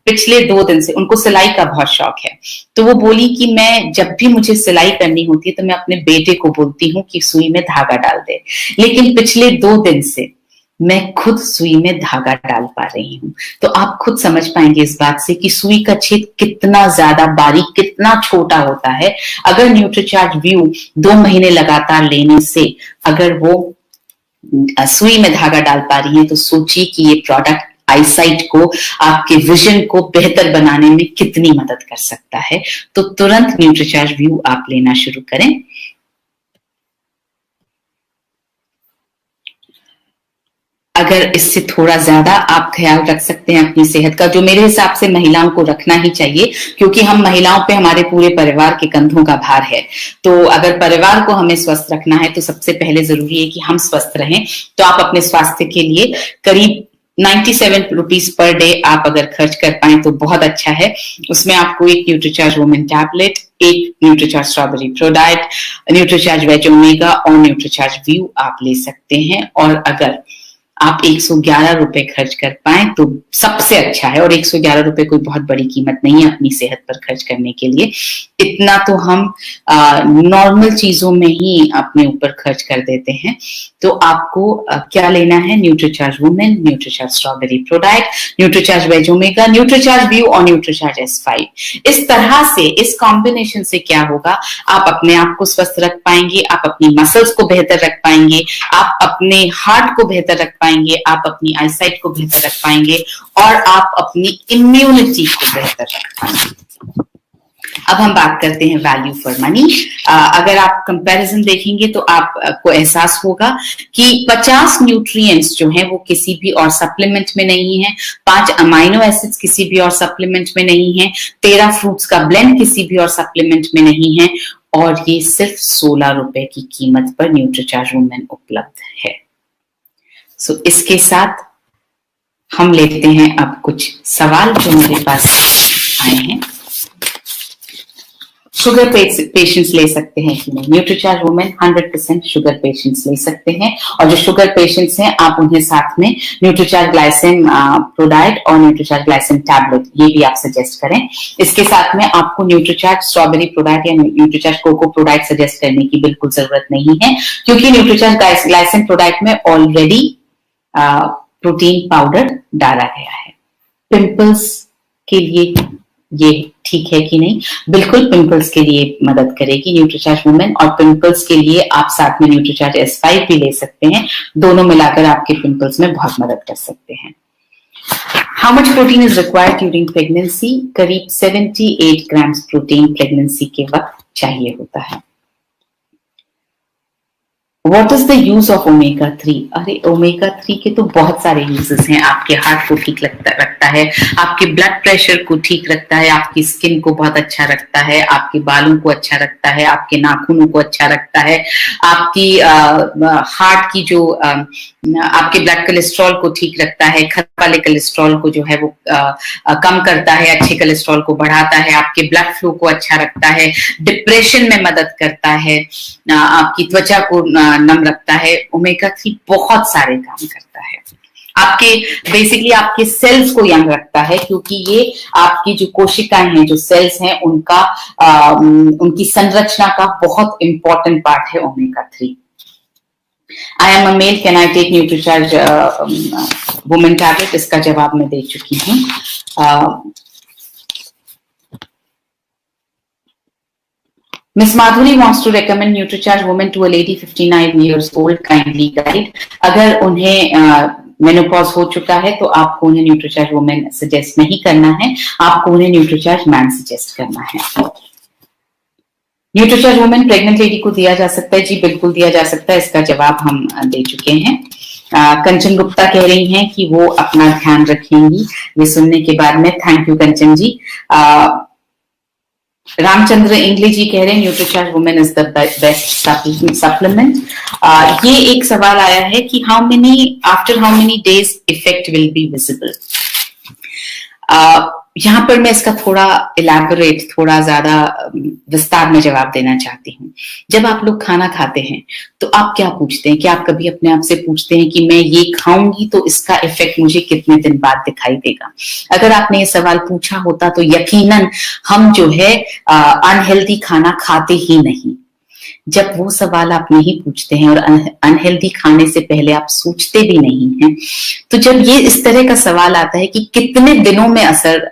पिछले 2 दिन से उनको सिलाई का बहुत शौक है। तो वो बोली कि मैं जब भी मुझे सिलाई करनी होती है तो मैं अपने बेटे को बोलती हूँ कि सुई में धागा डाल दे, लेकिन पिछले 2 दिन से मैं खुद सुई में धागा डाल पा रही हूँ। तो आप खुद समझ पाएंगे इस बात से कि सुई का छेद कितना ज्यादा बारीक, कितना छोटा होता है। अगर न्यूट्रीचार्ज व्यू 2 महीने लगातार लेने से अगर वो सुई में धागा डाल पा रही है, तो सोचिए कि ये प्रोडक्ट आईसाइट को, आपके विजन को बेहतर बनाने में कितनी मदद कर सकता है। तो तुरंत न्यूट्रीचार्ज व्यू आप लेना शुरू करें। अगर इससे थोड़ा ज्यादा आप ख्याल रख सकते हैं अपनी सेहत का, जो मेरे हिसाब से महिलाओं को रखना ही चाहिए, क्योंकि हम महिलाओं पे हमारे पूरे परिवार के कंधों का भार है। तो अगर परिवार को हमें स्वस्थ रखना है तो सबसे पहले जरूरी है कि हम स्वस्थ रहें। तो आप अपने स्वास्थ्य के लिए करीब 97 रुपीज पर डे आप अगर खर्च कर पाए तो बहुत अच्छा है। उसमें आपको एक न्यूट्रीचार्ज वुमेन टैबलेट, एक Nutricharge strawberry pro diet, Nutricharge veg omega और न्यूट्रीचार्ज व्यू आप ले सकते हैं। और अगर आप 111 रुपए खर्च कर पाए तो सबसे अच्छा है, और 111 रुपए कोई बहुत बड़ी कीमत नहीं है अपनी सेहत पर खर्च करने के लिए। इतना तो हम नॉर्मल चीजों में ही अपने ऊपर खर्च कर देते हैं। तो आपको क्या लेना है? Nutricharge women, Nutricharge strawberry pro diet, Nutricharge veg omega, Nutricharge view और न्यूट्रीचार्ज S5। इस तरह से, इस कॉम्बिनेशन से क्या होगा, आप अपने आप को स्वस्थ रख पाएंगे, आप अपनी मसल्स को बेहतर रख पाएंगे, आप अपने हार्ट को बेहतर रख पाएंगे, आप अपनी आईसाइट को बेहतर रख पाएंगे और आप अपनी इम्यूनिटी को बेहतर रख पाएंगे। अब हम बात करते हैं वैल्यू फॉर मनी। अगर आप कंपैरिजन देखेंगे तो आपको एहसास होगा कि 50 न्यूट्रिएंट्स जो हैं वो किसी भी और सप्लीमेंट में नहीं है, 5 अमाइनो एसिड्स किसी भी और सप्लीमेंट में नहीं है, 13 फ्रूट्स का ब्लेंड किसी भी और सप्लीमेंट में नहीं है, और ये सिर्फ 16 रुपए की कीमत पर न्यूट्रीचार्ज वुमेन उपलब्ध है। सो इसके साथ हम लेते हैं अब कुछ सवाल जो मेरे पास आए हैं। शुगर पेशेंट्स ले सकते हैं कि नहीं? न्यूट्रीचार्ज वुमेन 100% शुगर पेशेंट्स ले सकते हैं, और जो शुगर पेशेंट्स हैं आप उन्हें साथ में न्यूट्रीचार्ज ग्लाइसिन प्रो डाइट और न्यूट्रीचार्ज ग्लाइसिन टैबलेट ये भी आप सजेस्ट करें। इसके साथ में आपको न्यूट्रीचार्ज स्ट्रॉबेरी प्रो डाइट या Nutricharge cocoa pro diet suggest करने की बिल्कुल जरूरत नहीं है, क्योंकि न्यूट्रीचार्ज ग्लाइसिन प्रो डाइट में ऑलरेडी प्रोटीन पाउडर डाला गया है। पिंपल्स के लिए ये ठीक है कि नहीं? बिल्कुल पिंपल्स के लिए मदद करेगी न्यूट्रीचार्ज वुमेन, और पिंपल्स के लिए आप साथ में न्यूट्रीचार्ज S5 भी ले सकते हैं। दोनों मिलाकर आपके पिंपल्स में बहुत मदद कर सकते हैं। How much protein is required during pregnancy? करीब 78 ग्राम्स प्रोटीन प्रेगनेंसी के वक्त चाहिए होता है। What is the use of omega 3? अरे ओमेगा 3 के तो बहुत सारे यूजेस हैं। आपके हार्ट को ठीक रखता है, आपके ब्लड प्रेशर को ठीक रखता है, आपकी स्किन को बहुत अच्छा रखता है, आपके बालों को अच्छा रखता है, आपके नाखूनों को अच्छा रखता है, आपकी हार्ट की जो आपके ब्लड कोलेस्ट्रॉल को ठीक रखता है, खराब वाले कोलेस्ट्रॉल को जो है वो कम करता है, अच्छे कोलेस्ट्रॉल को बढ़ाता है, आपके ब्लड फ्लो को अच्छा रखता है, डिप्रेशन में मदद करता है, आपकी त्वचा को नम रखता है। ओमेगा 3 बहुत सारे काम करता है। आपके बेसिकली आपके सेल्स को यंग रखता है, क्योंकि ये आपकी जो कोशिकाएं हैं, जो सेल्स हैं, उनकी संरचना का बहुत इंपॉर्टेंट पार्ट है omega 3। I am a male, can I take Nutricharge women tablet? इसका जवाब मैं दे चुकी हूँ। Miss Madhuri wants to recommend NutriCharge Women to a lady 59 years old. Kindly guide. अगर उन्हें मेनोपॉज हो चुका है तो आपको उन्हें न्यूट्रीचार्ज वुमेन सजेस्ट नहीं करना है, आपको उन्हें न्यूट्रीचार्ज मैन सजेस्ट करना है। न्यूट्रीचार्ज वुमेन प्रेग्नेंट लेडी को दिया जा सकता है? जी बिल्कुल दिया जा सकता है। इसका जवाब हम दे चुके हैं। कंचन गुप्ता कह रही हैं कि वो अपना ध्यान रखेंगी ये सुनने के बाद में। थैंक यू कंचन जी। रामचंद्र इंगले जी कह रहे हैं Nutricharge women is the best supplement. ये एक सवाल आया है कि after how many days effect will be visible. यहाँ पर मैं इसका थोड़ा इलैबोरेट, थोड़ा ज्यादा विस्तार में जवाब देना चाहती हूँ। जब आप लोग खाना खाते हैं तो आप क्या पूछते हैं? क्या आप कभी अपने आप से पूछते हैं कि मैं ये खाऊंगी तो इसका इफेक्ट मुझे कितने दिन बाद दिखाई देगा? अगर आपने ये सवाल पूछा होता तो यकीनन हम जो है अनहेल्दी खाना खाते ही नहीं। जब वो सवाल आप नहीं पूछते हैं और अनहेल्दी खाने से पहले आप सोचते भी नहीं हैं, तो जब ये इस तरह का सवाल आता है कि कितने दिनों में असर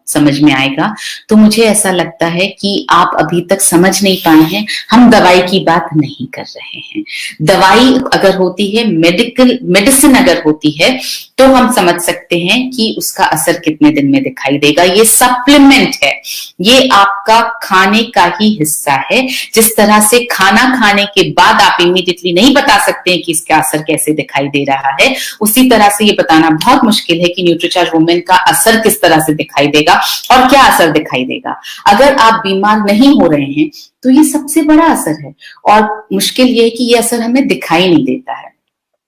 समझ में आएगा, तो मुझे ऐसा लगता है कि आप अभी तक समझ नहीं पाए हैं। हम दवाई की बात नहीं कर रहे हैं। दवाई अगर होती है, मेडिसिन अगर होती है, तो हम समझ सकते हैं कि उसका असर कितने दिन में दिखाई देगा। ये सप्लीमेंट है, ये आपका खाने का ही हिस्सा है। जिस तरह से खाना खाने के बाद आप इमीडिएटली नहीं बता सकते हैं कि इसका असर कैसे दिखाई दे रहा है, उसी तरह से ये बताना बहुत मुश्किल है कि न्यूट्रीचार्ज वुमेन का असर किस तरह से दिखाई देगा और क्या असर दिखाई देगा। अगर आप बीमार नहीं हो रहे हैं तो ये सबसे बड़ा असर है, और मुश्किल ये है कि ये असर हमें दिखाई नहीं देता है।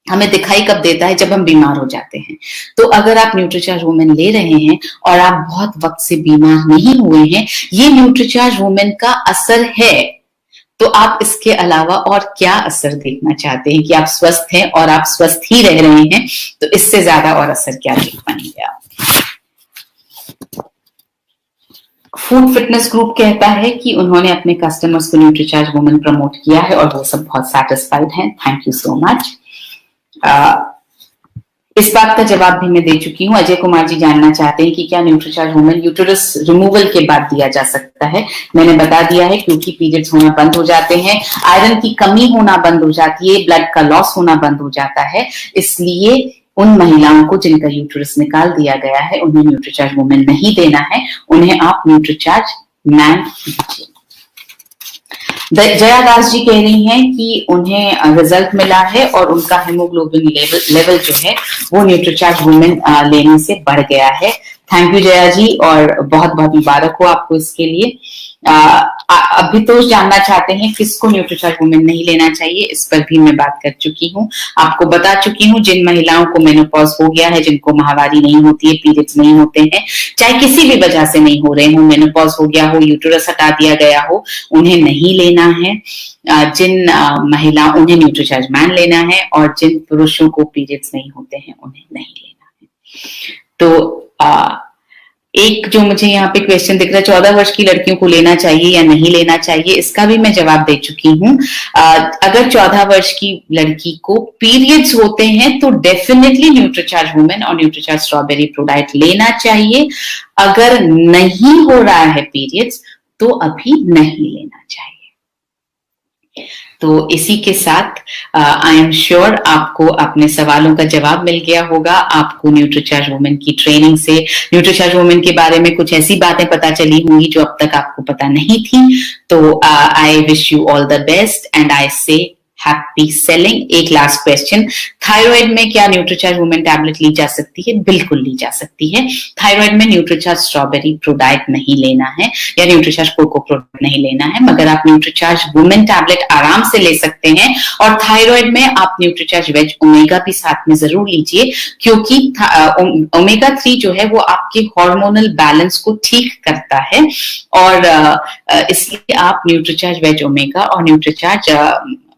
हमें दिखाई कब देता है? जब हम बीमार हो जाते हैं। तो अगर आप न्यूट्रीचार्ज वुमेन ले रहे हैं और आप बहुत वक्त से बीमार नहीं हुए हैं, ये न्यूट्रीचार्ज वुमेन का असर है, तो आप इसके अलावा और क्या असर देखना चाहते हैं? कि आप स्वस्थ हैं और आप स्वस्थ ही रह रहे हैं, तो इससे ज्यादा और असर क्या देख पाएंगे आप? फूड फिटनेस ग्रुप कहता है कि उन्होंने अपने कस्टमर्स को न्यूट्रीचार्ज वुमेन प्रमोट किया है और वो सब बहुत सैटिस्फाइड हैं। Thank you so much. इस बात का जवाब भी मैं दे चुकी हूँ। अजय कुमार जी जानना चाहते हैं कि क्या न्यूट्रीचार्ज वुमेन यूटेरस रिमूवल के बाद दिया जा सकता है? मैंने बता दिया है, क्योंकि पीरियड्स होना बंद हो जाते हैं, आयरन की कमी होना बंद हो जाती है, ब्लड का लॉस होना बंद हो जाता है, इसलिए उन महिलाओं को जिनका यूटेरस निकाल दिया गया है उन्हें न्यूट्रीचार्ज वुमेन नहीं देना है, उन्हें आप न्यूट्रीचार्ज मैन दीजिए। जया दास जी कह रही हैं कि उन्हें रिजल्ट मिला है और उनका हेमोग्लोबिन लेवल जो है वो न्यूट्रीचार्ज वुमेन लेने से बढ़ गया है। थैंक यू जया जी, और बहुत बहुत मुबारक हो आपको इसके लिए। अभी तो जानना चाहते हैं किसको न्यूट्रीचार्ज वुमेन नहीं लेना चाहिए, इस पर भी मैं बात कर चुकी हूँ, आपको बता चुकी हूँ। जिन महिलाओं को मेनोपॉज हो गया है, जिनको माहवारी नहीं होती है, पीरियड्स नहीं होते हैं, चाहे किसी भी वजह से नहीं हो रहे हो, मेनोपॉज हो गया हो, यूटेरस हटा दिया गया हो, उन्हें नहीं लेना है। जिन महिला उन्हें न्यूट्रीचार्ज मैन लेना है, और जिन पुरुषों को पीरियड्स नहीं होते हैं उन्हें नहीं लेना है। तो एक जो मुझे यहाँ पे क्वेश्चन दिख रहा है, 14 वर्ष की लड़कियों को लेना चाहिए या नहीं लेना चाहिए, इसका भी मैं जवाब दे चुकी हूँ। अगर 14 वर्ष की लड़की को पीरियड्स होते हैं तो डेफिनेटली न्यूट्रीचार्ज वुमेन और न्यूट्रीचार्ज स्ट्रॉबेरी प्रोडाइट लेना चाहिए। अगर नहीं हो रहा है पीरियड्स तो अभी नहीं लेना चाहिए। तो इसी के साथ आई एम श्योर आपको अपने सवालों का जवाब मिल गया होगा। आपको न्यूट्रीचार्ज वुमेन की ट्रेनिंग से न्यूट्रीचार्ज वुमेन के बारे में कुछ ऐसी बातें पता चली होंगी जो अब तक आपको पता नहीं थी। तो I wish you all the best and I से हैप्पी सेलिंग। एक लास्ट क्वेश्चन, थायराइड में क्या न्यूट्रीचार्ज वुमेन टैबलेट ली जा सकती है? बिल्कुल ली जा सकती है। थायराइड में न्यूट्रीचार्ज स्ट्रॉबेरी प्रोडाइट नहीं लेना है या न्यूट्रीचार्ज कोको प्रोडाइट नहीं लेना है, मगर आप न्यूट्रीचार्ज वुमेन टैबलेट आराम से ले सकते हैं। और थायराइड में आप न्यूट्रीचार्ज वेज ओमेगा भी साथ में जरूर लीजिए, क्योंकि ओमेगा 3 जो है वो आपके हार्मोनल बैलेंस को ठीक करता है, और इसलिए आप न्यूट्रीचार्ज वेज ओमेगा और न्यूट्रीचार्ज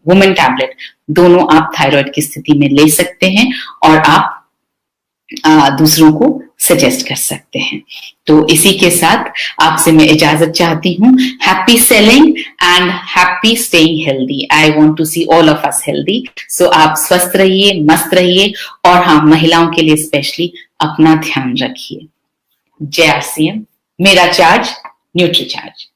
वुमेन टैबलेट दोनों आप थायराइड की स्थिति में ले सकते हैं, और आप दूसरों को सजेस्ट कर सकते हैं। तो इसी के साथ आपसे मैं इजाजत चाहती हूँ। Happy selling and happy staying healthy. I want to see all of us healthy. So आप स्वस्थ रहिए, मस्त रहिए, और हाँ, महिलाओं के लिए स्पेशली अपना ध्यान रखिए। जय RCM, मेरा चार्ज न्यूट्रीचार्ज।